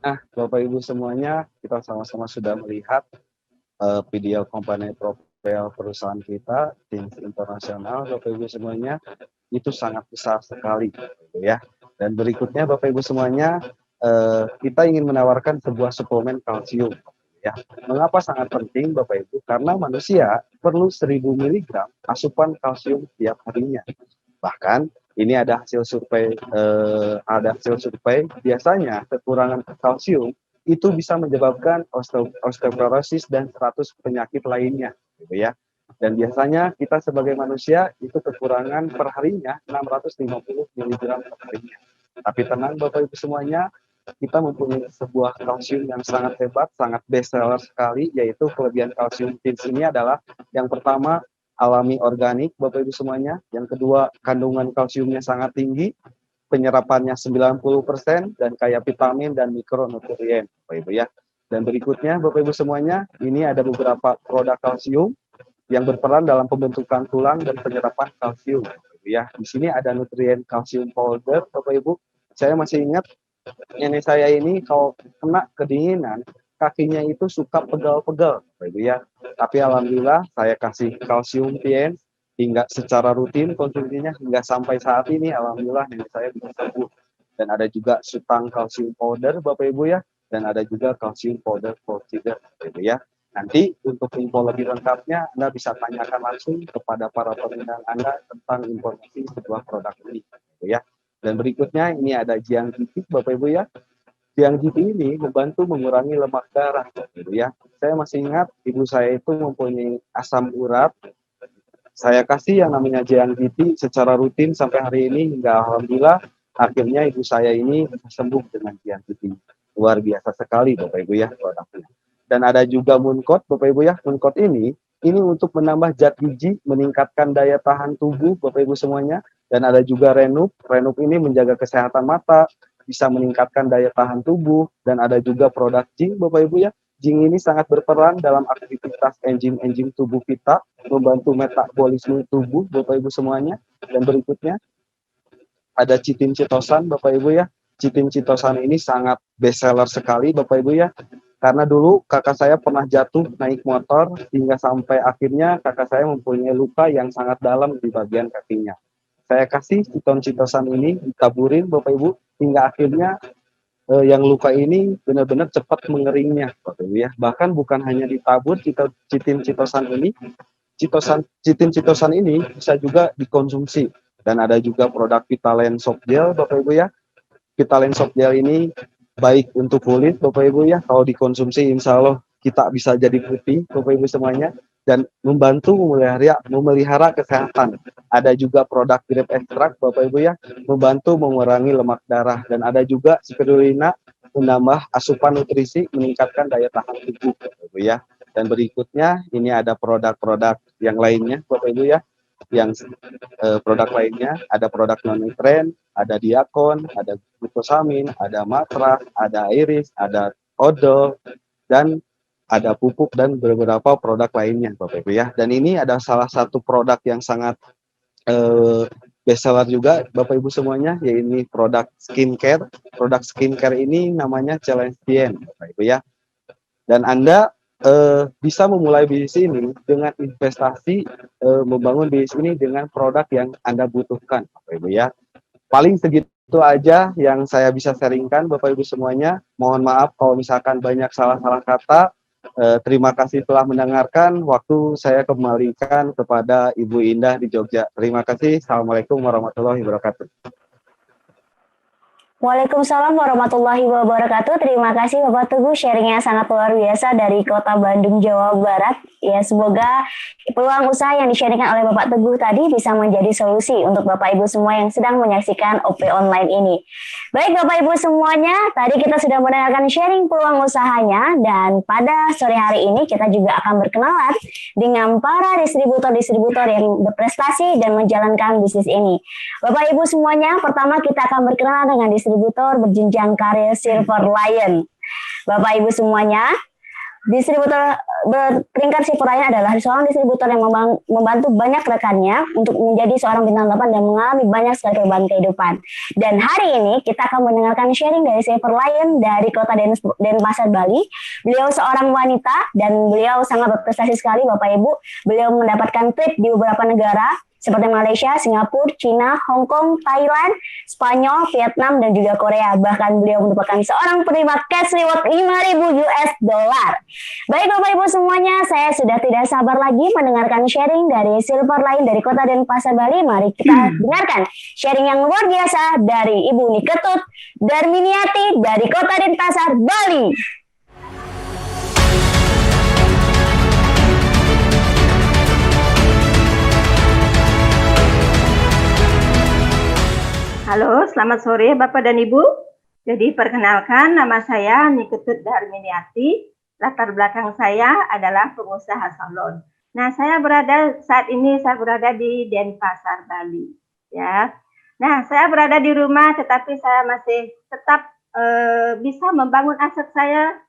Nah, Bapak Ibu semuanya, kita sama-sama sudah melihat video company profile perusahaan kita, Teams Internasional, Bapak Ibu semuanya, itu sangat besar sekali, gitu ya. Dan berikutnya, Bapak Ibu semuanya, kita ingin menawarkan sebuah suplemen kalsium, ya. Mengapa sangat penting, Bapak Ibu? Karena manusia perlu 1000 mg asupan kalsium tiap harinya. Bahkan ini ada hasil survei, biasanya kekurangan kalsium itu bisa menyebabkan osteoporosis dan 100 penyakit lainnya, gitu ya. Dan biasanya kita sebagai manusia itu kekurangan perharinya 650 mg per harinya. Tapi tenang Bapak Ibu semuanya, kita mempunyai sebuah kalsium yang sangat hebat, sangat best seller sekali, yaitu kelebihan kalsium Teams ini adalah yang pertama, alami organik Bapak Ibu semuanya. Yang kedua, kandungan kalsiumnya sangat tinggi, penyerapannya 90% dan kaya vitamin dan mikronutrien Bapak Ibu ya. Dan berikutnya Bapak Ibu semuanya, ini ada beberapa produk kalsium yang berperan dalam pembentukan tulang dan penyerapan kalsium Bapak Ibu ya. Di sini ada nutrien kalsium powder Bapak Ibu. Saya masih ingat nenek saya ini kalau kena kedinginan kakinya itu suka pegal-pegal Bapak Ibu ya. Tapi alhamdulillah saya kasih kalsium PN hingga secara rutin konsumsinya hingga sampai saat ini alhamdulillah nenek saya bisa sembuh dan ada juga Sutang Calcium Powder Bapak Ibu ya, dan ada juga Calcium Powder for Tiger Bapak Ibu ya. Nanti untuk info lebih lengkapnya Anda bisa tanyakan langsung kepada para peminat Anda tentang informasi sebuah produk ini Bapak Ibu ya. Dan berikutnya ini ada Jiang GT Bapak Ibu ya. Jiang GT ini membantu mengurangi lemak darah Bapak Ibu ya. Saya masih ingat ibu saya itu mempunyai asam urat. Saya kasih yang namanya Jiang GT secara rutin sampai hari ini hingga alhamdulillah akhirnya ibu saya ini sembuh dengan Jiang GT. Luar biasa sekali Bapak Ibu ya produknya. Dan ada juga Mooncode Bapak Ibu ya. Mooncode ini untuk menambah zat gizi, meningkatkan daya tahan tubuh Bapak Ibu semuanya. Dan ada juga Renup. Renup ini menjaga kesehatan mata, bisa meningkatkan daya tahan tubuh, dan ada juga produk Zinc Bapak Ibu ya. Zinc ini sangat berperan dalam aktivitas enzim-enzim tubuh kita, membantu metabolisme tubuh Bapak Ibu semuanya. Dan berikutnya ada Chitin Chitosan Bapak Ibu ya. Chitin Chitosan ini sangat best seller sekali Bapak Ibu ya. Karena dulu kakak saya pernah jatuh naik motor hingga sampai akhirnya kakak saya mempunyai luka yang sangat dalam di bagian kakinya. Saya kasih Chitin Chitosan ini ditaburin Bapak Ibu hingga akhirnya yang luka ini benar-benar cepat mengeringnya Bapak Ibu ya. Bahkan bukan hanya ditabur Chitin Chitosan ini, Chitin Chitosan ini bisa juga dikonsumsi. Dan ada juga produk Vitalen Soft Gel Bapak Ibu ya. Vitalen Soft Gel ini baik untuk kulit Bapak Ibu ya. Kalau dikonsumsi insya Allah kita bisa jadi putih Bapak Ibu semuanya. Dan membantu memelihara kesehatan. Ada juga produk grape extract Bapak Ibu ya, membantu mengurangi lemak darah. Dan ada juga spirulina, menambah asupan nutrisi, meningkatkan daya tahan tubuh Bapak Ibu ya. Dan berikutnya ini ada produk-produk yang lainnya Bapak Ibu ya. Yang produk lainnya ada produk non-nutren, ada Diakon, ada glukosamin, ada Matra, ada Iris, ada Odol, dan ada pupuk dan beberapa produk lainnya Bapak Ibu ya. Dan ini ada salah satu produk yang sangat best seller juga Bapak Ibu semuanya, yaitu produk skincare. Produk skincare ini namanya Celestien Bapak Ibu ya. Dan Anda bisa memulai bisnis ini dengan investasi, membangun bisnis ini dengan produk yang Anda butuhkan Bapak Ibu ya. Paling segitu aja yang saya bisa sharingkan Bapak Ibu semuanya. Mohon maaf kalau misalkan banyak salah-salah kata. Terima kasih telah mendengarkan. Waktu saya kembalikan kepada Ibu Indah di Jogja. Terima kasih. Assalamualaikum warahmatullahi wabarakatuh. Waalaikumsalam warahmatullahi wabarakatuh. Terima kasih Bapak Teguh, sharingnya sangat luar biasa dari Kota Bandung, Jawa Barat. Ya, semoga peluang usaha yang di-sharingkan oleh Bapak Teguh tadi bisa menjadi solusi untuk Bapak Ibu semua yang sedang menyaksikan OP Online ini. Baik Bapak Ibu semuanya, tadi kita sudah mendengarkan sharing peluang usahanya, dan pada sore hari ini kita juga akan berkenalan dengan para distributor-distributor yang berprestasi dan menjalankan bisnis ini. Bapak Ibu semuanya, pertama kita akan berkenalan dengan distributor berjenjang karir Silver Lion. Bapak Ibu semuanya, distributor berperingkat Silver Lion adalah seorang distributor yang membantu banyak rekannya untuk menjadi seorang bintang 8 dan mengalami banyak sekali perubahan kehidupan. Dan hari ini kita akan mendengarkan sharing dari Silver Lion dari Kota Denpasar, Bali. Beliau seorang wanita dan beliau sangat berprestasi sekali Bapak Ibu. Beliau mendapatkan trip di beberapa negara seperti Malaysia, Singapura, Cina, Hong Kong, Thailand, Spanyol, Vietnam, dan juga Korea. Bahkan beliau merupakan seorang penerima cash reward 5.000 US dollar. Baik Bapak Ibu semuanya, saya sudah tidak sabar lagi mendengarkan sharing dari Silver Lion dari Kota Denpasar, Bali. Mari kita dengarkan sharing yang luar biasa dari Ibu Niketut Darminiati dari Kota Denpasar, Bali. Halo, selamat sore Bapak dan Ibu. Jadi perkenalkan, nama saya Niketut Darminiati. Latar belakang saya adalah pengusaha salon. Nah, saat ini saya berada di Denpasar, Bali. Ya. Nah, saya berada di rumah, tetapi saya masih tetap bisa membangun aset saya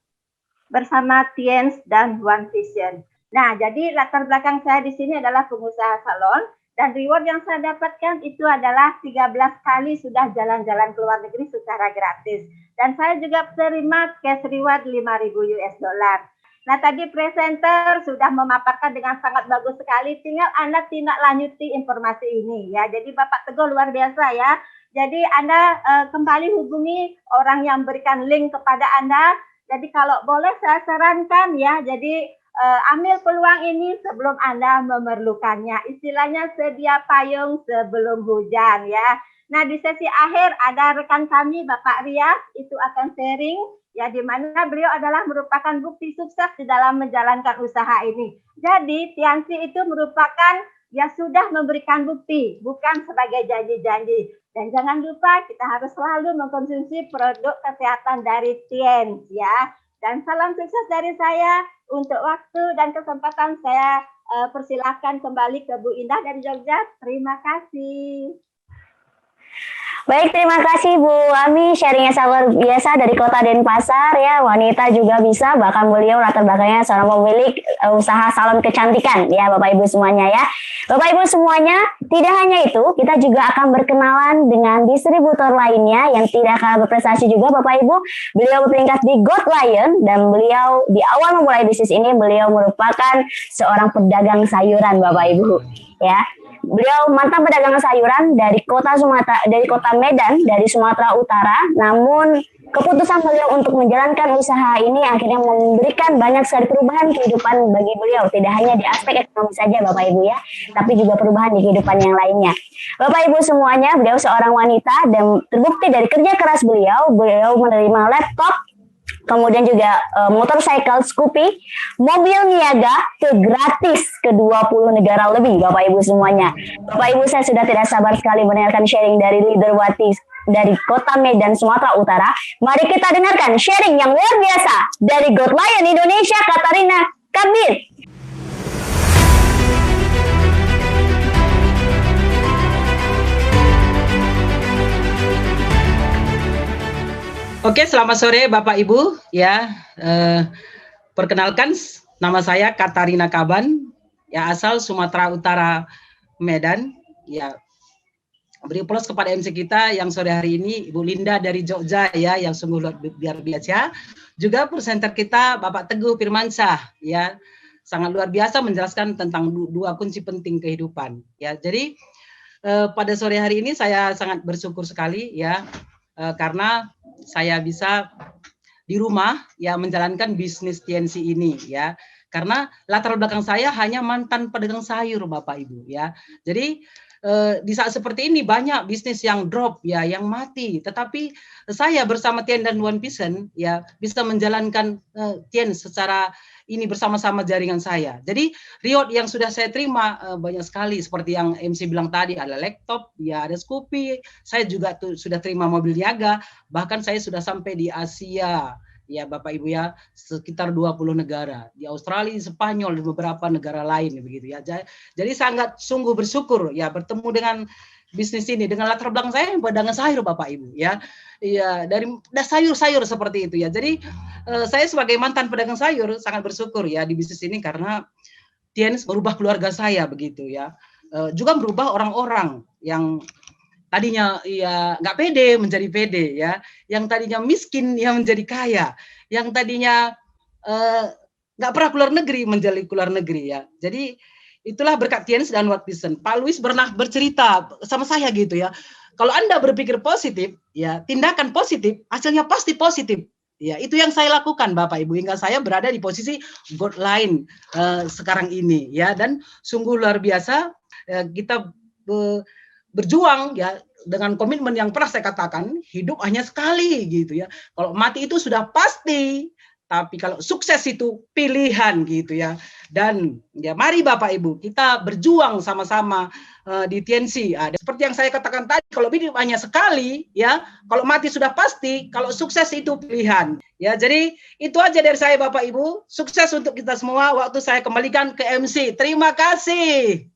bersama Tiens dan One Vision. Nah, jadi latar belakang saya di sini adalah pengusaha salon. Dan reward yang saya dapatkan itu adalah 13 kali sudah jalan-jalan ke luar negeri secara gratis. Dan saya juga terima cash reward 5.000 US dollar. Nah, tadi presenter sudah memaparkan dengan sangat bagus sekali. Tinggal Anda tindak lanjuti informasi ini ya. Jadi Bapak Teguh luar biasa ya. Jadi Anda kembali hubungi orang yang berikan link kepada Anda. Jadi kalau boleh saya sarankan ya. Jadi ambil peluang ini sebelum Anda memerlukannya. Istilahnya sedia payung sebelum hujan ya. Nah, di sesi akhir ada rekan kami Bapak Rias itu akan sharing ya, di mana beliau adalah merupakan bukti sukses di dalam menjalankan usaha ini. Jadi Tiansi itu merupakan ya sudah memberikan bukti, bukan sebagai janji-janji. Dan jangan lupa kita harus selalu mengkonsumsi produk kesehatan dari Tian ya. Dan salam sukses dari saya. Untuk waktu dan kesempatan saya persilahkan kembali ke Bu Indah dari Jogja. Terima kasih. Baik, terima kasih Bu Ami, sharingnya sangat luar biasa dari Kota Denpasar ya. Wanita juga bisa, bahkan beliau latar belakangnya seorang pemilik usaha salon kecantikan ya Bapak Ibu semuanya ya. Bapak Ibu semuanya, tidak hanya itu, kita juga akan berkenalan dengan distributor lainnya yang tidak kalah berprestasi juga Bapak Ibu. Beliau berperingkat di Gold Lion dan beliau di awal memulai bisnis ini beliau merupakan seorang pedagang sayuran Bapak Ibu ya. Beliau mantan pedagang sayuran dari kota Medan, dari Sumatera Utara. Namun keputusan beliau untuk menjalankan usaha ini akhirnya memberikan banyak sekali perubahan kehidupan bagi beliau. Tidak hanya di aspek ekonomi saja Bapak Ibu ya, tapi juga perubahan di kehidupan yang lainnya. Bapak Ibu semuanya, beliau seorang wanita dan terbukti dari kerja keras beliau menerima laptop, kemudian juga motorcycle Scoopy, mobil niaga gratis ke 20 negara lebih Bapak Ibu semuanya. Bapak Ibu, saya sudah tidak sabar sekali mendengarkan sharing dari leader Wati dari Kota Medan, Sumatera Utara. Mari kita dengarkan sharing yang luar biasa dari God Lion Indonesia, Katarina Kabir. Oke, selamat sore Bapak Ibu ya. Perkenalkan, nama saya Katarina Kaban, ya asal Sumatera Utara, Medan. Ya, beri plus kepada MC kita yang sore hari ini Ibu Linda dari Jogja ya, yang sungguh luar biasa. Juga presenter kita Bapak Teguh Firmansyah ya, sangat luar biasa menjelaskan tentang dua kunci penting kehidupan. Ya, jadi pada sore hari ini saya sangat bersyukur sekali ya, karena saya bisa di rumah ya menjalankan bisnis TNC ini ya, karena latar belakang saya hanya mantan pedagang sayur Bapak Ibu ya. Jadi di saat seperti ini banyak bisnis yang drop ya, yang mati, tetapi saya bersama Tian dan One Vision ya bisa menjalankan Tian secara ini bersama-sama jaringan saya. Jadi reward yang sudah saya terima banyak sekali, seperti yang MC bilang tadi, ada laptop, ya ada Scoopy, saya juga sudah terima mobil niaga, bahkan saya sudah sampai di Asia, ya Bapak Ibu ya, sekitar 20 negara, di Australia, Spanyol, dan beberapa negara lain begitu ya. Jadi sangat sungguh bersyukur ya bertemu dengan bisnis ini, dengan latar belakang saya yang pedagang sayur Bapak Ibu ya. Iya, dari sayur-sayur seperti itu ya. Jadi saya sebagai mantan pedagang sayur sangat bersyukur ya di bisnis ini, karena Tian merubah keluarga saya begitu ya. Juga merubah orang-orang yang tadinya ya nggak pede menjadi pede ya, yang tadinya miskin ya menjadi kaya, yang tadinya nggak pernah keluar negeri menjadi keluar negeri ya. Jadi itulah berkat Tian dan One Vision. Pak Luis pernah bercerita sama saya gitu ya, kalau Anda berpikir positif, ya tindakan positif, hasilnya pasti positif. Ya, itu yang saya lakukan Bapak Ibu, hingga saya berada di posisi God Lion sekarang ini ya, dan sungguh luar biasa kita berjuang ya dengan komitmen yang pernah saya katakan, hidup hanya sekali gitu ya. Kalau mati itu sudah pasti, tapi kalau sukses itu pilihan gitu ya. Dan ya mari Bapak Ibu kita berjuang sama-sama di TNC. Seperti yang saya katakan tadi, kalau hidup hanya sekali ya, kalau mati sudah pasti, kalau sukses itu pilihan. Ya, jadi itu aja dari saya Bapak Ibu. Sukses untuk kita semua. Waktu saya kembalikan ke MC. Terima kasih.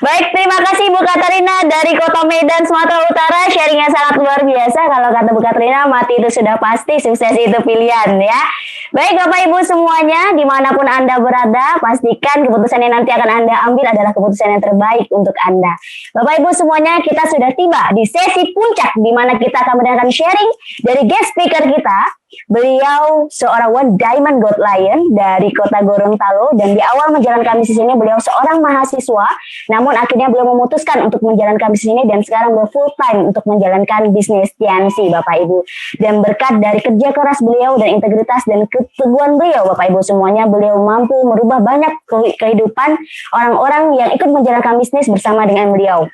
Baik, terima kasih Bu Katarina dari Kota Medan, Sumatera Utara. Sharingnya sangat luar biasa. Kalau kata Bu Katarina, mati itu sudah pasti, sukses itu pilihan ya. Baik Bapak Ibu semuanya, dimanapun Anda berada, pastikan keputusan yang nanti akan Anda ambil adalah keputusan yang terbaik untuk Anda. Bapak Ibu semuanya, kita sudah tiba di sesi puncak, di mana kita akan mendengarkan sharing dari guest speaker kita, Beliau seorang One Diamond God Lion dari kota Gorontalo, dan di awal menjalankan bisnis ini beliau seorang mahasiswa, namun akhirnya beliau memutuskan untuk menjalankan bisnis ini dan sekarang beliau full time untuk menjalankan bisnis TNC, Bapak Ibu. Dan berkat dari kerja keras beliau dan integritas dan keteguhan beliau, Bapak Ibu semuanya, beliau mampu merubah banyak kehidupan orang-orang yang ikut menjalankan bisnis bersama dengan beliau.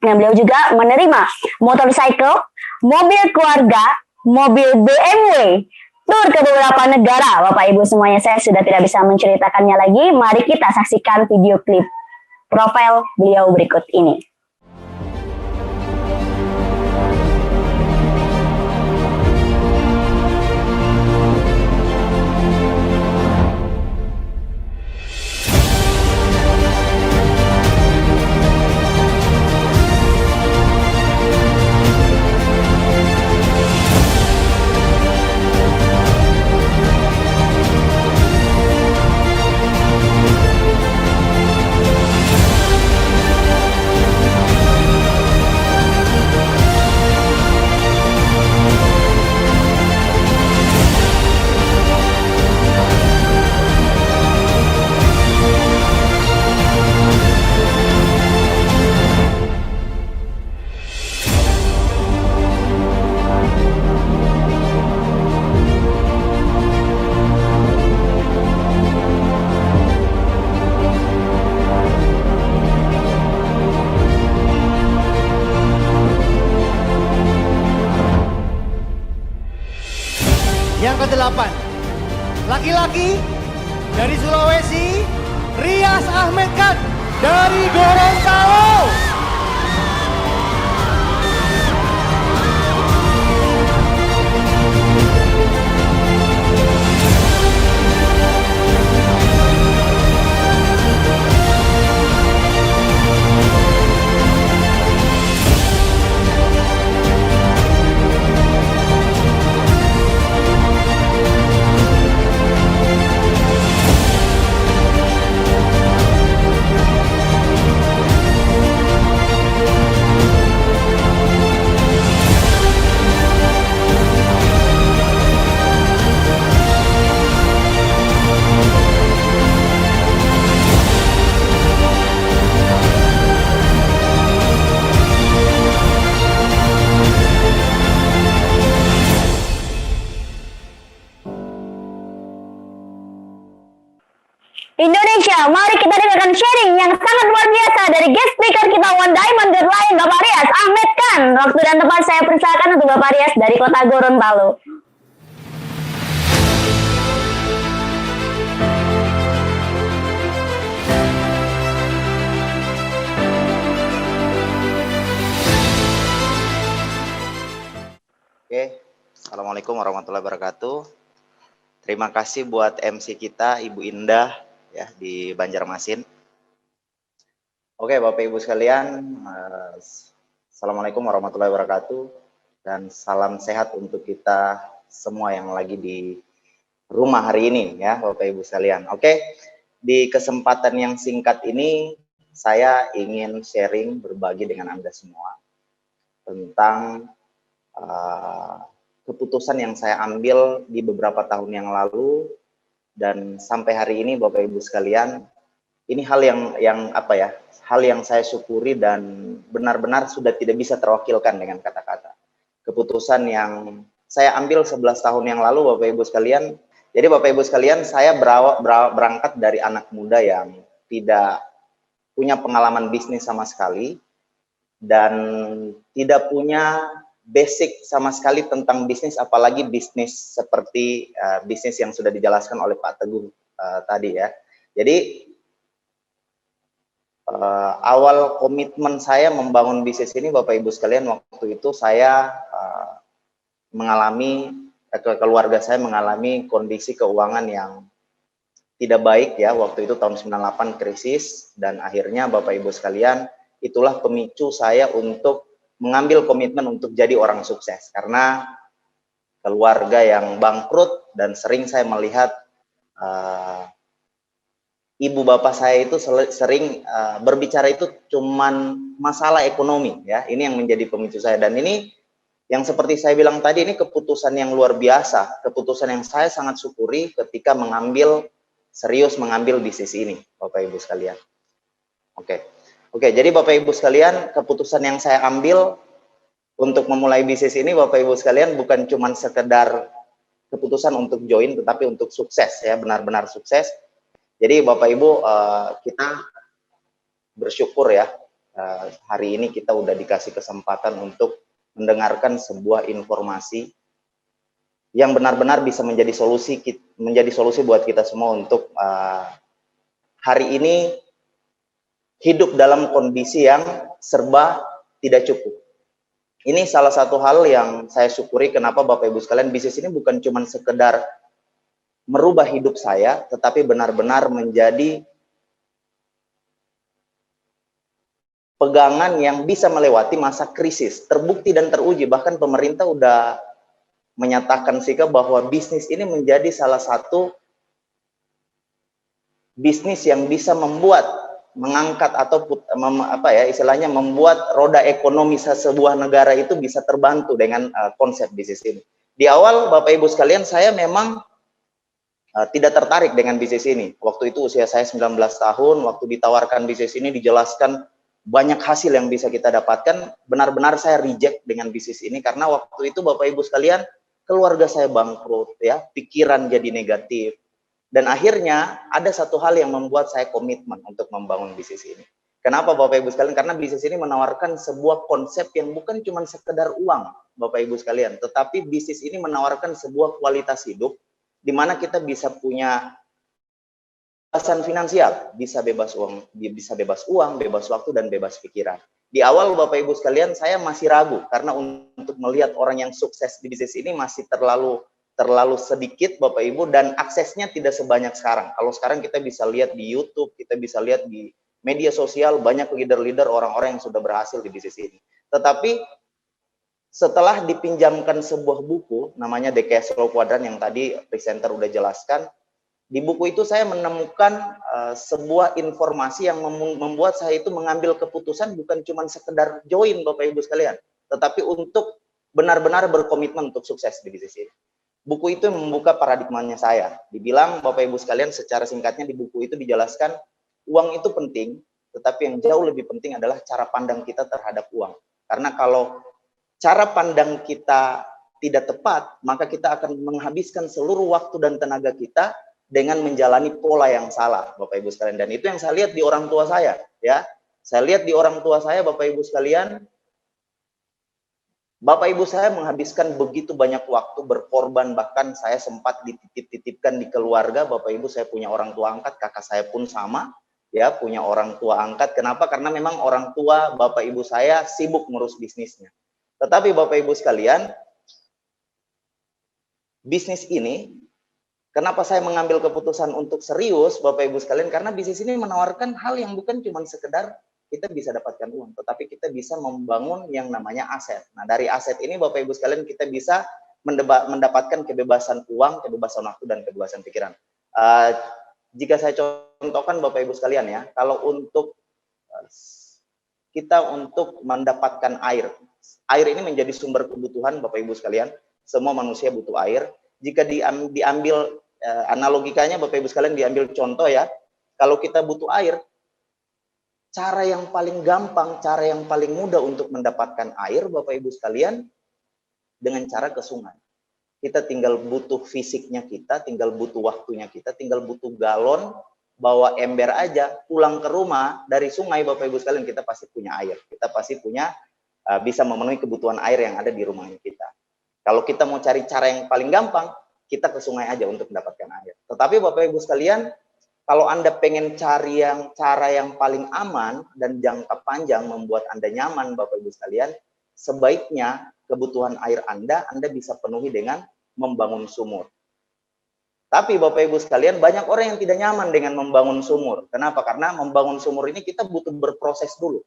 Dan beliau juga menerima motorcycle, mobil keluarga, mobil BMW, tur ke beberapa negara, Bapak Ibu semuanya. Saya sudah tidak bisa menceritakannya lagi. Mari kita saksikan video klip profil beliau berikut ini. Yang ke-8, laki-laki dari Sulawesi, Rias Ahmed Khan dari Gorontalo. Indonesia, mari kita dengarkan sharing yang sangat luar biasa dari guest speaker kita One Diamond God Lion, Bapak Rias Ahmed Khan. Waktu dan tempat saya persilakan untuk Bapak Rias dari kota Gorontalo. Oke, Assalamualaikum warahmatullahi wabarakatuh. Terima kasih buat MC kita, Ibu Indah, ya, di Banjarmasin. Oke, Bapak Ibu sekalian, Assalamualaikum warahmatullahi wabarakatuh, dan salam sehat untuk kita semua yang lagi di rumah hari ini, ya, Bapak Ibu sekalian. Oke, di kesempatan yang singkat ini, saya ingin sharing, berbagi dengan Anda semua tentang keputusan yang saya ambil di beberapa tahun yang lalu, dan sampai hari ini Bapak Ibu sekalian, ini hal yang apa ya, hal yang saya syukuri dan benar-benar sudah tidak bisa terwakilkan dengan kata-kata. Keputusan yang saya ambil 11 tahun yang lalu, Bapak Ibu sekalian. Jadi Bapak Ibu sekalian, saya berangkat dari anak muda yang tidak punya pengalaman bisnis sama sekali dan tidak punya basic sama sekali tentang bisnis, apalagi bisnis seperti bisnis yang sudah dijelaskan oleh Pak Teguh tadi, ya. Jadi awal komitmen saya membangun bisnis ini, Bapak Ibu sekalian, waktu itu saya mengalami, keluarga saya mengalami kondisi keuangan yang tidak baik, ya. Waktu itu tahun 98 krisis, dan akhirnya Bapak Ibu sekalian, itulah pemicu saya untuk mengambil komitmen untuk jadi orang sukses, karena keluarga yang bangkrut dan sering saya melihat ibu bapak saya itu sering berbicara itu cuman masalah ekonomi, ya. Ini yang menjadi pemicu saya, dan ini Yang seperti saya bilang tadi, ini keputusan yang luar biasa, keputusan yang saya sangat syukuri ketika serius mengambil bisnis ini, Bapak Ibu sekalian. Oke, jadi Bapak Ibu sekalian, keputusan yang saya ambil untuk memulai bisnis ini, Bapak Ibu sekalian, bukan cuma sekedar keputusan untuk join, tetapi untuk sukses, ya, benar-benar sukses. Jadi Bapak Ibu, kita bersyukur ya, hari ini kita udah dikasih kesempatan untuk mendengarkan sebuah informasi yang benar-benar bisa menjadi solusi buat kita semua untuk hari ini hidup dalam kondisi yang serba tidak cukup. Ini salah satu hal yang saya syukuri, kenapa Bapak Ibu sekalian, bisnis ini bukan cuma sekedar merubah hidup saya, tetapi benar-benar menjadi pegangan yang bisa melewati masa krisis, terbukti dan teruji. Bahkan pemerintah udah menyatakan sikap bahwa bisnis ini menjadi salah satu bisnis yang bisa mengangkat atau istilahnya membuat roda ekonomi sebuah negara itu bisa terbantu dengan konsep bisnis ini. Di awal Bapak Ibu sekalian, saya memang tidak tertarik dengan bisnis ini. Waktu itu usia saya 19 tahun, waktu ditawarkan bisnis ini dijelaskan banyak hasil yang bisa kita dapatkan, benar-benar saya reject dengan bisnis ini karena waktu itu Bapak Ibu sekalian, keluarga saya bangkrut, ya, pikiran jadi negatif. Dan akhirnya ada satu hal yang membuat saya komitmen untuk membangun bisnis ini. Kenapa Bapak Ibu sekalian? Karena bisnis ini menawarkan sebuah konsep yang bukan cuma sekedar uang, Bapak Ibu sekalian, tetapi bisnis ini menawarkan sebuah kualitas hidup di mana kita bisa punya kebebasan finansial, bisa bebas uang, bebas waktu, dan bebas pikiran. Di awal Bapak Ibu sekalian, saya masih ragu karena untuk melihat orang yang sukses di bisnis ini masih terlalu sedikit Bapak Ibu, dan aksesnya tidak sebanyak sekarang. Kalau sekarang kita bisa lihat di YouTube, kita bisa lihat di media sosial, banyak leader-leader orang-orang yang sudah berhasil di bisnis ini. Tetapi setelah dipinjamkan sebuah buku namanya The Cash Flow Quadrant yang tadi presenter udah jelaskan, di buku itu saya menemukan sebuah informasi yang membuat saya itu mengambil keputusan bukan cuma sekedar join Bapak Ibu sekalian, tetapi untuk benar-benar berkomitmen untuk sukses di bisnis ini. Buku itu membuka paradigmanya saya. Dibilang Bapak Ibu sekalian, secara singkatnya di buku itu dijelaskan, uang itu penting, tetapi yang jauh lebih penting adalah cara pandang kita terhadap uang. Karena kalau cara pandang kita tidak tepat, maka kita akan menghabiskan seluruh waktu dan tenaga kita dengan menjalani pola yang salah, Bapak Ibu sekalian. Dan itu yang saya lihat di orang tua saya, ya. Saya lihat di orang tua saya, Bapak Ibu sekalian, Bapak Ibu saya menghabiskan begitu banyak waktu berkorban, bahkan saya sempat dititip-titipkan di keluarga. Bapak Ibu, saya punya orang tua angkat, kakak saya pun sama, ya, punya orang tua angkat. Kenapa? Karena memang orang tua Bapak Ibu saya sibuk ngurus bisnisnya. Tetapi Bapak Ibu sekalian, bisnis ini, kenapa saya mengambil keputusan untuk serius, Bapak Ibu sekalian? Karena bisnis ini menawarkan hal yang bukan cuma sekedar kita bisa dapatkan uang, tetapi kita bisa membangun yang namanya aset. Nah, dari aset ini, Bapak Ibu sekalian, kita bisa mendapatkan kebebasan uang, kebebasan waktu, dan kebebasan pikiran. Jika saya contohkan, Bapak Ibu sekalian, ya, kalau untuk kita untuk mendapatkan air ini menjadi sumber kebutuhan, Bapak Ibu sekalian. Semua manusia butuh air. Jika diambil analogikanya, Bapak Ibu sekalian, diambil contoh, ya, kalau kita butuh air, cara yang paling gampang, cara yang paling mudah untuk mendapatkan air, Bapak Ibu sekalian, dengan cara ke sungai. Kita tinggal butuh fisiknya kita, tinggal butuh waktunya kita, tinggal butuh galon, bawa ember aja, pulang ke rumah dari sungai, Bapak Ibu sekalian, kita pasti punya air. Kita pasti punya, bisa memenuhi kebutuhan air yang ada di rumahnya kita. Kalau kita mau cari cara yang paling gampang, kita ke sungai aja untuk mendapatkan air. Tetapi Bapak Ibu sekalian, kalau Anda pengen cari cara yang paling aman dan jangka panjang membuat Anda nyaman, Bapak Ibu sekalian, sebaiknya kebutuhan air Anda bisa penuhi dengan membangun sumur. Tapi Bapak Ibu sekalian, banyak orang yang tidak nyaman dengan membangun sumur. Kenapa? Karena membangun sumur ini kita butuh berproses dulu.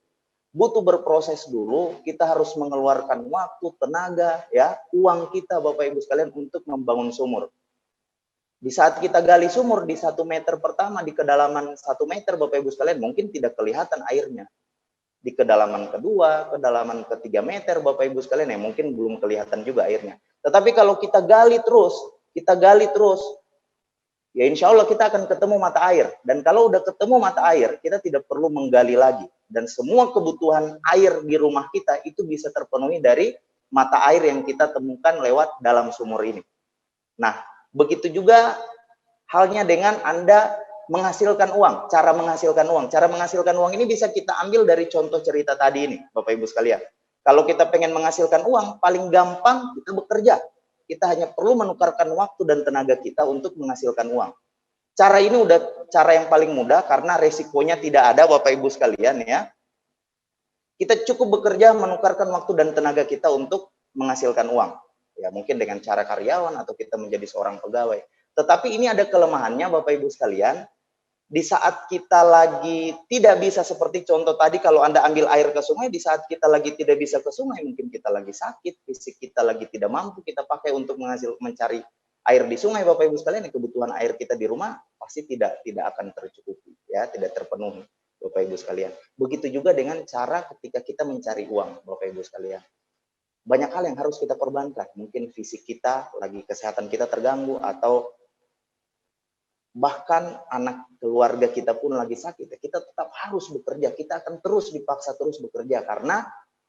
Kita harus mengeluarkan waktu, tenaga, ya, uang kita, Bapak Ibu sekalian, untuk membangun sumur. Di saat kita gali sumur di 1 meter pertama, di kedalaman 1 meter, Bapak Ibu sekalian, mungkin tidak kelihatan airnya. di kedalaman kedua, kedalaman ketiga meter, Bapak Ibu sekalian, ya mungkin belum kelihatan juga airnya. Tetapi kalau kita gali terus, ya insya Allah kita akan ketemu mata air. Dan kalau udah ketemu mata air, kita tidak perlu menggali lagi. Dan semua kebutuhan air di rumah kita itu bisa terpenuhi dari mata air yang kita temukan lewat dalam sumur ini. Nah, begitu juga halnya dengan Anda menghasilkan uang, cara menghasilkan uang. Cara menghasilkan uang ini bisa kita ambil dari contoh cerita tadi ini, Bapak Ibu sekalian. Kalau kita pengen menghasilkan uang, paling gampang kita bekerja. Kita hanya perlu menukarkan waktu dan tenaga kita untuk menghasilkan uang. Cara ini udah cara yang paling mudah karena resikonya tidak ada, Bapak Ibu sekalian ya. Kita cukup bekerja menukarkan waktu dan tenaga kita untuk menghasilkan uang. Ya, mungkin dengan cara karyawan atau kita menjadi seorang pegawai. Tetapi ini ada kelemahannya, Bapak Ibu sekalian. Di saat kita lagi tidak bisa, seperti contoh tadi, kalau Anda ambil air ke sungai, di saat kita lagi tidak bisa ke sungai, mungkin kita lagi sakit, fisik kita lagi tidak mampu kita pakai untuk mencari air di sungai, Bapak Ibu sekalian, kebutuhan air kita di rumah pasti tidak akan tercukupi, ya, tidak terpenuhi, Bapak Ibu sekalian. Begitu juga dengan cara ketika kita mencari uang, Bapak Ibu sekalian. Banyak hal yang harus kita korbankan, mungkin fisik kita lagi, kesehatan kita terganggu, atau bahkan anak keluarga kita pun lagi sakit, kita tetap harus bekerja. Kita akan terus dipaksa terus bekerja karena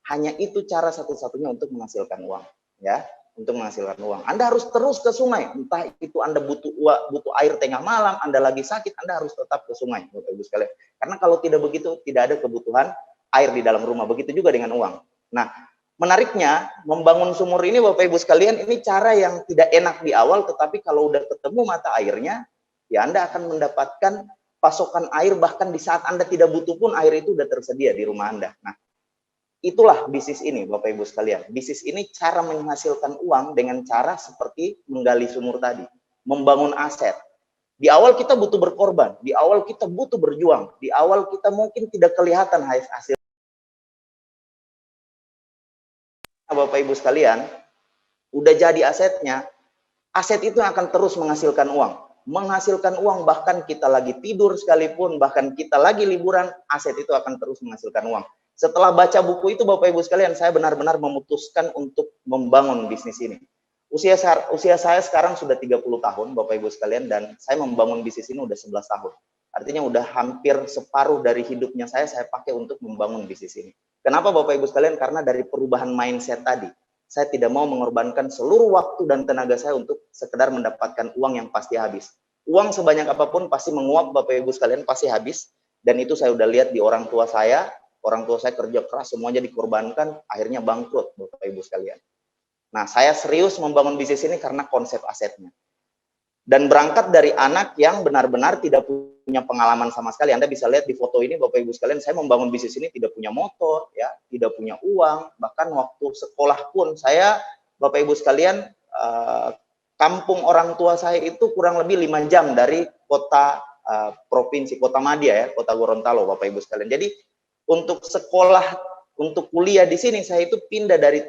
hanya itu cara satu-satunya untuk menghasilkan uang, ya, untuk menghasilkan uang. Anda harus terus ke sungai, entah itu Anda butuh air tengah malam, Anda lagi sakit, Anda harus tetap ke sungai, Bapak Ibu sekalian. Karena kalau tidak begitu, tidak ada kebutuhan air di dalam rumah. Begitu juga dengan uang. Nah, menariknya, membangun sumur ini, Bapak Ibu sekalian, ini cara yang tidak enak di awal, tetapi kalau udah ketemu mata airnya, ya Anda akan mendapatkan pasokan air, bahkan di saat Anda tidak butuh pun air itu sudah tersedia di rumah Anda. Nah, itulah bisnis ini, Bapak Ibu sekalian. Bisnis ini cara menghasilkan uang dengan cara seperti menggali sumur tadi, membangun aset. Di awal kita butuh berkorban, di awal kita butuh berjuang, di awal kita mungkin tidak kelihatan hasil. Bapak Ibu sekalian, udah jadi asetnya, aset itu akan terus menghasilkan uang. Menghasilkan uang, bahkan kita lagi tidur sekalipun, bahkan kita lagi liburan, aset itu akan terus menghasilkan uang. Setelah baca buku itu, Bapak Ibu sekalian, saya benar-benar memutuskan untuk membangun bisnis ini. Usia saya sekarang sudah 30 tahun, Bapak Ibu sekalian, dan saya membangun bisnis ini udah 11 tahun. Artinya udah hampir separuh dari hidupnya saya pakai untuk membangun bisnis ini. Kenapa, Bapak Ibu sekalian? Karena dari perubahan mindset tadi. Saya tidak mau mengorbankan seluruh waktu dan tenaga saya untuk sekedar mendapatkan uang yang pasti habis. Uang sebanyak apapun pasti menguap, Bapak Ibu sekalian, pasti habis. Dan itu saya udah lihat di orang tua saya. Orang tua saya kerja keras, semuanya dikorbankan, akhirnya bangkrut, Bapak Ibu sekalian. Nah, saya serius membangun bisnis ini karena konsep asetnya. Dan berangkat dari anak yang benar-benar tidak punya pengalaman sama sekali. Anda bisa lihat di foto ini, Bapak Ibu sekalian, saya membangun bisnis ini tidak punya motor, ya, tidak punya uang. Bahkan waktu sekolah pun saya, Bapak Ibu sekalian, kampung orang tua saya itu kurang lebih 5 jam dari kota provinsi, kota Madya, ya, kota Gorontalo, Bapak Ibu sekalian. Jadi untuk sekolah, untuk kuliah di sini, saya itu pindah dari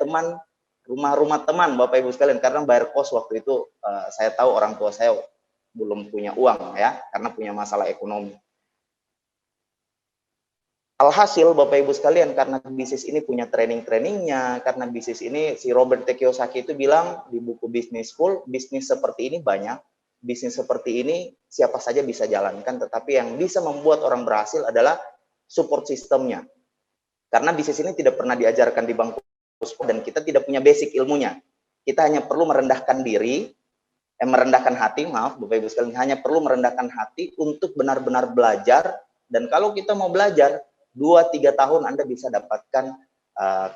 rumah-rumah teman, Bapak Ibu sekalian, karena bayar kos waktu itu saya tahu orang tua saya belum punya uang, ya, karena punya masalah ekonomi. Alhasil, Bapak Ibu sekalian, karena bisnis ini punya training-trainingnya, karena bisnis ini, si Robert T. Kiyosaki itu bilang di buku Business School, bisnis seperti ini banyak, bisnis seperti ini siapa saja bisa jalankan, tetapi yang bisa membuat orang berhasil adalah support sistemnya. Karena bisnis ini tidak pernah diajarkan di bangku dan kita tidak punya basic ilmunya. Kita hanya perlu merendahkan diri, merendahkan hati, maaf Bapak Ibu sekalian, hanya perlu merendahkan hati untuk benar-benar belajar. Dan kalau kita mau belajar, 2-3 tahun Anda bisa dapatkan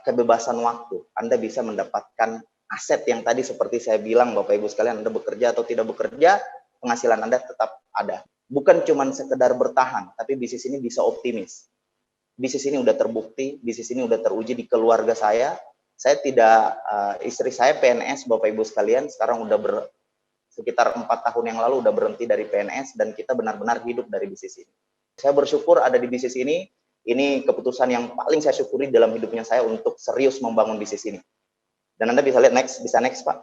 kebebasan waktu. Anda bisa mendapatkan aset yang tadi seperti saya bilang, Bapak Ibu sekalian, Anda bekerja atau tidak bekerja, penghasilan Anda tetap ada. Bukan cuma sekedar bertahan, tapi bisnis ini bisa optimis. Bisnis ini udah terbukti, bisnis ini udah teruji di keluarga saya. Saya tidak, istri saya PNS, Bapak Ibu sekalian, sekarang udah sekitar 4 tahun yang lalu udah berhenti dari PNS, dan kita benar-benar hidup dari bisnis ini. Saya bersyukur ada di bisnis ini keputusan yang paling saya syukuri dalam hidupnya saya untuk serius membangun bisnis ini. Dan Anda bisa lihat next Pak.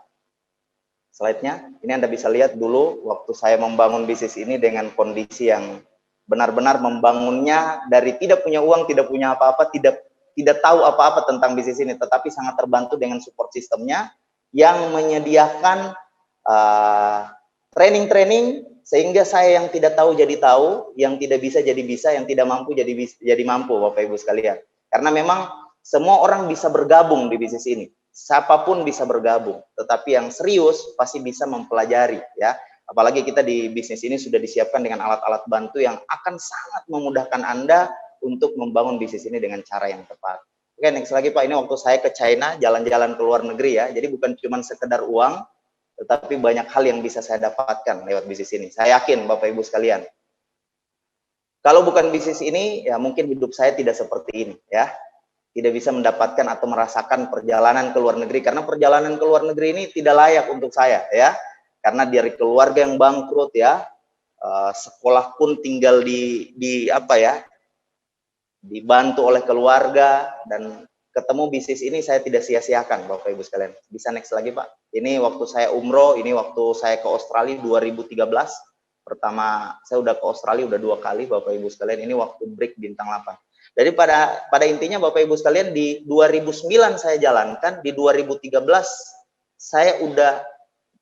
Slide-nya, ini Anda bisa lihat dulu waktu saya membangun bisnis ini dengan kondisi yang benar-benar membangunnya dari tidak punya uang, tidak punya apa-apa, tidak tahu apa-apa tentang bisnis ini, tetapi sangat terbantu dengan support sistemnya yang menyediakan training-training sehingga saya yang tidak tahu jadi tahu, yang tidak bisa jadi bisa, yang tidak mampu jadi mampu, Bapak Ibu sekalian. Karena memang semua orang bisa bergabung di bisnis ini. Siapapun bisa bergabung, tetapi yang serius pasti bisa mempelajari, ya. Apalagi kita di bisnis ini sudah disiapkan dengan alat-alat bantu yang akan sangat memudahkan Anda untuk membangun bisnis ini dengan cara yang tepat. Oke, next lagi Pak, ini waktu saya ke China, jalan-jalan ke luar negeri ya. Jadi bukan cuma sekedar uang, tetapi banyak hal yang bisa saya dapatkan lewat bisnis ini. Saya yakin Bapak Ibu sekalian, kalau bukan bisnis ini, ya mungkin hidup saya tidak seperti ini ya. Tidak bisa mendapatkan atau merasakan perjalanan ke luar negeri, karena perjalanan ke luar negeri ini tidak layak untuk saya ya. Karena dari keluarga yang bangkrut ya, sekolah pun tinggal di apa ya, dibantu oleh keluarga, dan ketemu bisnis ini saya tidak sia-siakan Bapak Ibu sekalian. Bisa next lagi Pak. Ini waktu saya umroh, ini waktu saya ke Australia 2013. Pertama saya udah ke Australia udah 2 kali Bapak Ibu sekalian. Ini waktu break bintang 8. Jadi pada intinya Bapak Ibu sekalian, di 2009 saya jalankan, di 2013 saya udah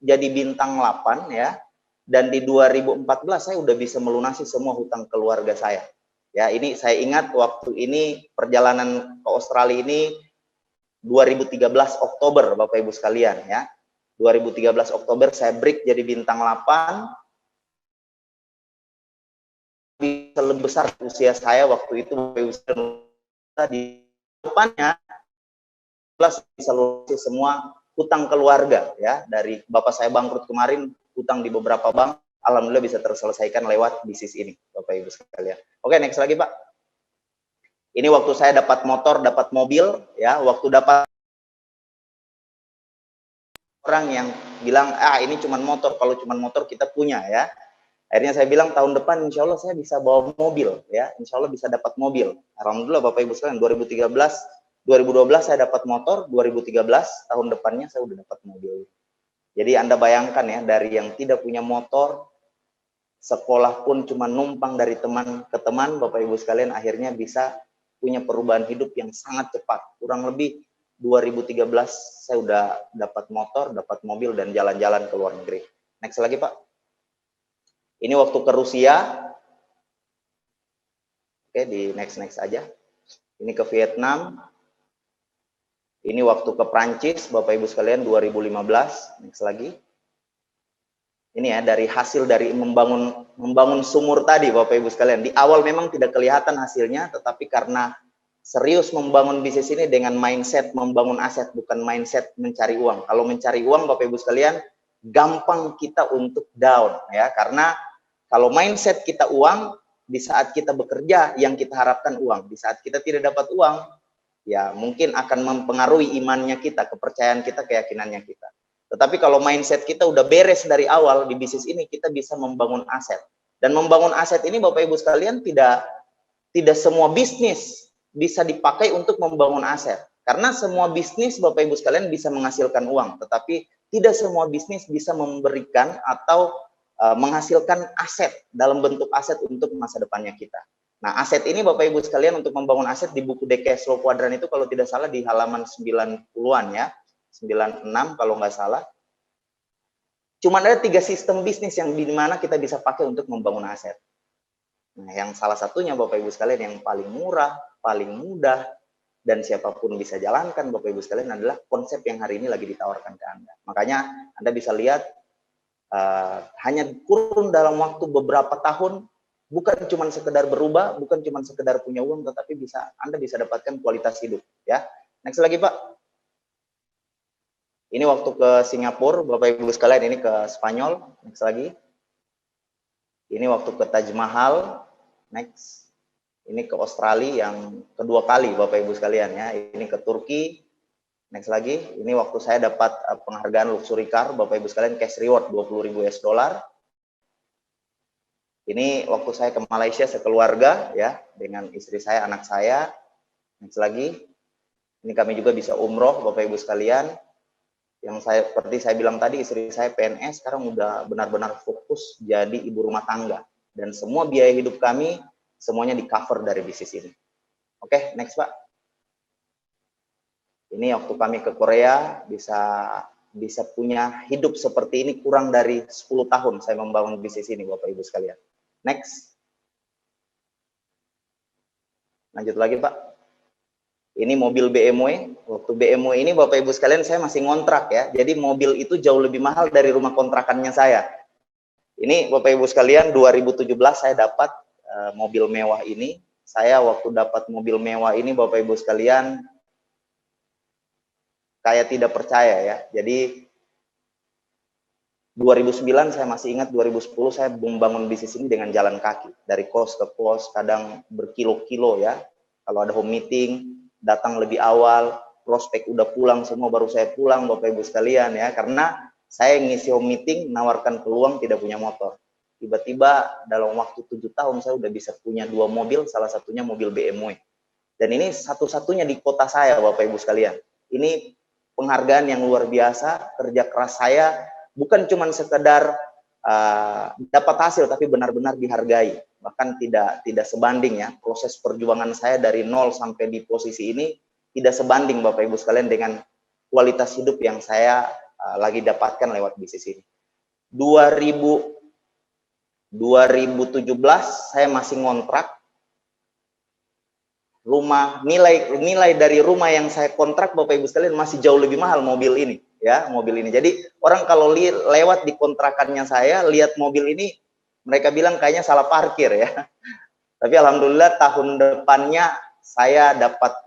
jadi bintang 8 ya, dan di 2014 saya udah bisa melunasi semua hutang keluarga saya. Ya, ini saya ingat waktu ini perjalanan ke Australia ini 2013 Oktober Bapak Ibu sekalian ya. 2013 Oktober saya break jadi bintang 8. Bisa lebih besar usia saya waktu itu di depannya bisa lunasi semua hutang keluarga ya, dari bapak saya bangkrut kemarin, hutang di beberapa bank alhamdulillah bisa terselesaikan lewat bisnis ini Bapak Ibu sekalian. Oke, next lagi Pak. Ini waktu saya dapat motor, dapat mobil ya, waktu dapat orang yang bilang ini cuma motor, kalau cuma motor kita punya ya. Akhirnya saya bilang tahun depan insya Allah saya bisa bawa mobil ya, insya Allah bisa dapat mobil. Alhamdulillah Bapak Ibu sekalian, 2012 saya dapat motor, 2013 tahun depannya saya udah dapat mobil. Jadi Anda bayangkan ya, dari yang tidak punya motor, sekolah pun cuma numpang dari teman ke teman, Bapak Ibu sekalian akhirnya bisa punya perubahan hidup yang sangat cepat. Kurang lebih 2013 saya udah dapat motor, dapat mobil, dan jalan-jalan ke luar negeri. Next lagi Pak. Ini waktu ke Rusia. Oke, di next aja. Ini ke Vietnam. Ini waktu ke Prancis, Bapak Ibu sekalian 2015. Next lagi. Ini ya, dari hasil dari membangun sumur tadi Bapak Ibu sekalian. Di awal memang tidak kelihatan hasilnya, tetapi karena serius membangun bisnis ini dengan mindset membangun aset, bukan mindset mencari uang. Kalau mencari uang Bapak Ibu sekalian, gampang kita untuk down ya, karena kalau mindset kita uang, di saat kita bekerja yang kita harapkan uang, di saat kita tidak dapat uang ya mungkin akan mempengaruhi imannya kita, kepercayaan kita, keyakinannya kita. Tetapi kalau mindset kita udah beres dari awal di bisnis ini, kita bisa membangun aset. Dan membangun aset ini Bapak Ibu sekalian, tidak semua bisnis bisa dipakai untuk membangun aset. Karena semua bisnis Bapak Ibu sekalian bisa menghasilkan uang, tetapi tidak semua bisnis bisa memberikan atau menghasilkan aset dalam bentuk aset untuk masa depannya kita. Nah, aset ini Bapak Ibu sekalian, untuk membangun aset di buku The Cash Flow Quadrant itu kalau tidak salah di halaman 90-an ya, 96 kalau nggak salah. Cuma ada 3 sistem bisnis yang dimana kita bisa pakai untuk membangun aset. Nah, yang salah satunya Bapak Ibu sekalian yang paling murah, paling mudah, dan siapapun bisa jalankan Bapak Ibu sekalian adalah konsep yang hari ini lagi ditawarkan ke Anda. Makanya Anda bisa lihat hanya kurun dalam waktu beberapa tahun, bukan cuma sekedar berubah, bukan cuma sekedar punya uang, tetapi Anda bisa dapatkan kualitas hidup ya. Next lagi Pak. Ini waktu ke Singapura Bapak Ibu sekalian, ini ke Spanyol. Next lagi. Ini waktu ke Taj Mahal. Next. Ini ke Australia yang kedua kali Bapak Ibu sekalian ya. Ini ke Turki. Next lagi. Ini waktu saya dapat penghargaan luxury car Bapak Ibu sekalian, cash reward 20.000 US dollar. Ini waktu saya ke Malaysia sekeluarga ya, dengan istri saya, anak saya. Next lagi. Ini kami juga bisa umroh Bapak Ibu sekalian. Yang seperti saya bilang tadi, istri saya PNS, sekarang udah benar-benar fokus jadi ibu rumah tangga. dan semua biaya hidup kami semuanya di cover dari bisnis ini. Oke, next Pak. Ini waktu kami ke Korea bisa punya hidup seperti ini kurang dari 10 tahun saya membangun bisnis ini, Bapak Ibu sekalian. Next. Lanjut lagi Pak. Ini mobil BMW. Waktu BMW ini Bapak Ibu sekalian saya masih ngontrak ya. Jadi mobil itu jauh lebih mahal dari rumah kontrakannya saya. Ini Bapak Ibu sekalian 2017 saya dapat mobil mewah ini. Saya waktu dapat mobil mewah ini Bapak Ibu sekalian kayak tidak percaya ya. Jadi 2009 saya masih ingat, 2010 saya membangun bisnis ini dengan jalan kaki. Dari kos ke kos, kadang berkilo-kilo ya. Kalau ada home meeting, datang lebih awal, prospek udah pulang semua, baru saya pulang Bapak Ibu sekalian ya. Karena saya ngisi home meeting, nawarkan peluang tidak punya motor. Tiba-tiba dalam waktu 7 tahun saya udah bisa punya 2 mobil, salah satunya mobil BMW. Dan ini satu-satunya di kota saya Bapak Ibu sekalian. Ini penghargaan yang luar biasa, kerja keras saya bukan cuma sekedar dapat hasil, tapi benar-benar dihargai. Bahkan tidak sebanding ya, proses perjuangan saya dari nol sampai di posisi ini tidak sebanding Bapak Ibu sekalian dengan kualitas hidup yang saya lagi dapatkan lewat bisnis ini. 2017 saya masih ngontrak. Rumah nilai dari rumah yang saya kontrak Bapak Ibu sekalian masih jauh lebih mahal mobil ini ya, mobil ini. Jadi orang kalau lewat di kontrakannya saya lihat mobil ini mereka bilang kayaknya salah parkir ya. Tapi alhamdulillah tahun depannya saya dapat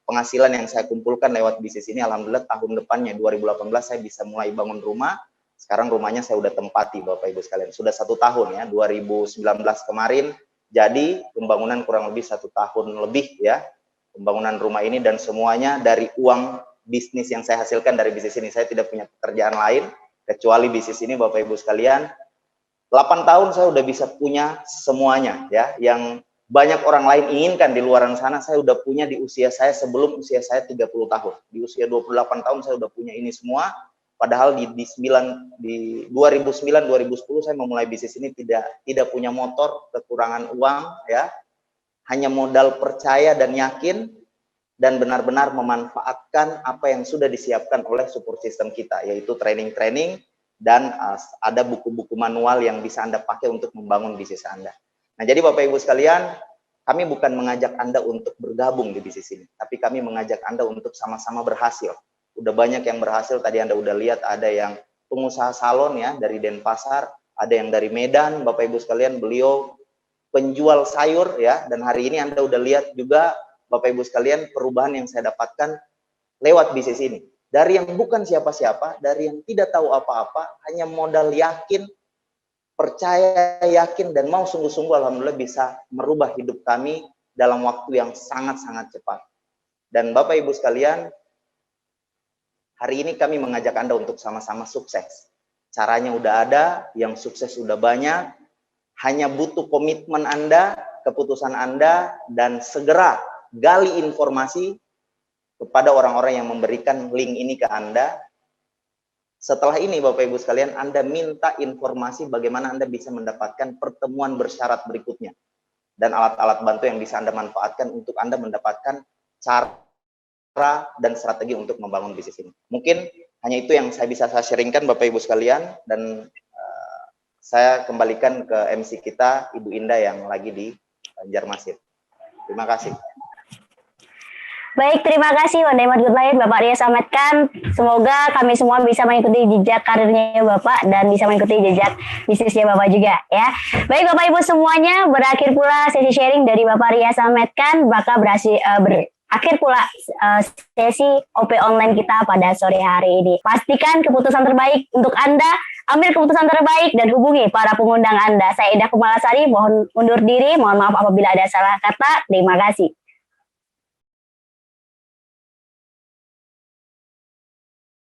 penghasilan yang saya kumpulkan lewat bisnis ini. Alhamdulillah tahun depannya 2018 saya bisa mulai bangun rumah. Sekarang rumahnya saya udah tempati Bapak Ibu sekalian. Sudah 1 tahun ya, 2019 kemarin. Jadi pembangunan kurang lebih 1 tahun lebih ya, pembangunan rumah ini, dan semuanya dari uang bisnis yang saya hasilkan dari bisnis ini. Saya tidak punya pekerjaan lain kecuali bisnis ini Bapak Ibu sekalian. 8 tahun saya udah bisa punya semuanya ya, yang banyak orang lain inginkan di luar sana, saya udah punya di usia saya sebelum usia saya 30 tahun. Di usia 28 tahun saya udah punya ini semua. Padahal di 2009 2010 saya memulai bisnis ini tidak punya motor, kekurangan uang ya. Hanya modal percaya dan yakin dan benar-benar memanfaatkan apa yang sudah disiapkan oleh support system kita, yaitu training-training dan ada buku-buku manual yang bisa Anda pakai untuk membangun bisnis Anda. Nah, jadi Bapak Ibu sekalian, kami bukan mengajak Anda untuk bergabung di bisnis ini, tapi kami mengajak Anda untuk sama-sama berhasil. Udah banyak yang berhasil, tadi Anda udah lihat ada yang pengusaha salon ya dari Denpasar, ada yang dari Medan, Bapak Ibu sekalian, beliau penjual sayur ya, dan hari ini Anda udah lihat juga Bapak Ibu sekalian perubahan yang saya dapatkan lewat bisnis ini. Dari yang bukan siapa-siapa, dari yang tidak tahu apa-apa, hanya modal yakin, percaya, yakin, dan mau sungguh-sungguh, alhamdulillah bisa merubah hidup kami dalam waktu yang sangat-sangat cepat. Dan Bapak Ibu sekalian, hari ini kami mengajak Anda untuk sama-sama sukses. Caranya udah ada, yang sukses udah banyak, hanya butuh komitmen Anda, keputusan Anda, dan segera gali informasi kepada orang-orang yang memberikan link ini ke Anda. Setelah ini Bapak Ibu sekalian, Anda minta informasi bagaimana Anda bisa mendapatkan pertemuan bersyarat berikutnya. Dan alat-alat bantu yang bisa Anda manfaatkan untuk Anda mendapatkan cara dan strategi untuk membangun bisnis ini. Mungkin hanya itu yang saya bisa sharingkan Bapak Ibu sekalian, dan saya kembalikan ke MC kita Ibu Indah yang lagi di Banjarmasin. Terima kasih. Baik, terima kasih Wandai Good Life Bapak Ria Ahmad Khan. Semoga kami semua bisa mengikuti jejak karirnya Bapak dan bisa mengikuti jejak bisnisnya Bapak juga ya. Baik Bapak Ibu semuanya, berakhir pula sesi sharing dari Bapak Ria Ahmad Khan. Maka berakhir pula sesi OP online kita pada sore hari ini. Pastikan keputusan terbaik untuk Anda, ambil keputusan terbaik dan hubungi para pengundang Anda. Saya Ida Kumalasari, mohon undur diri, mohon maaf apabila ada salah kata. Terima kasih.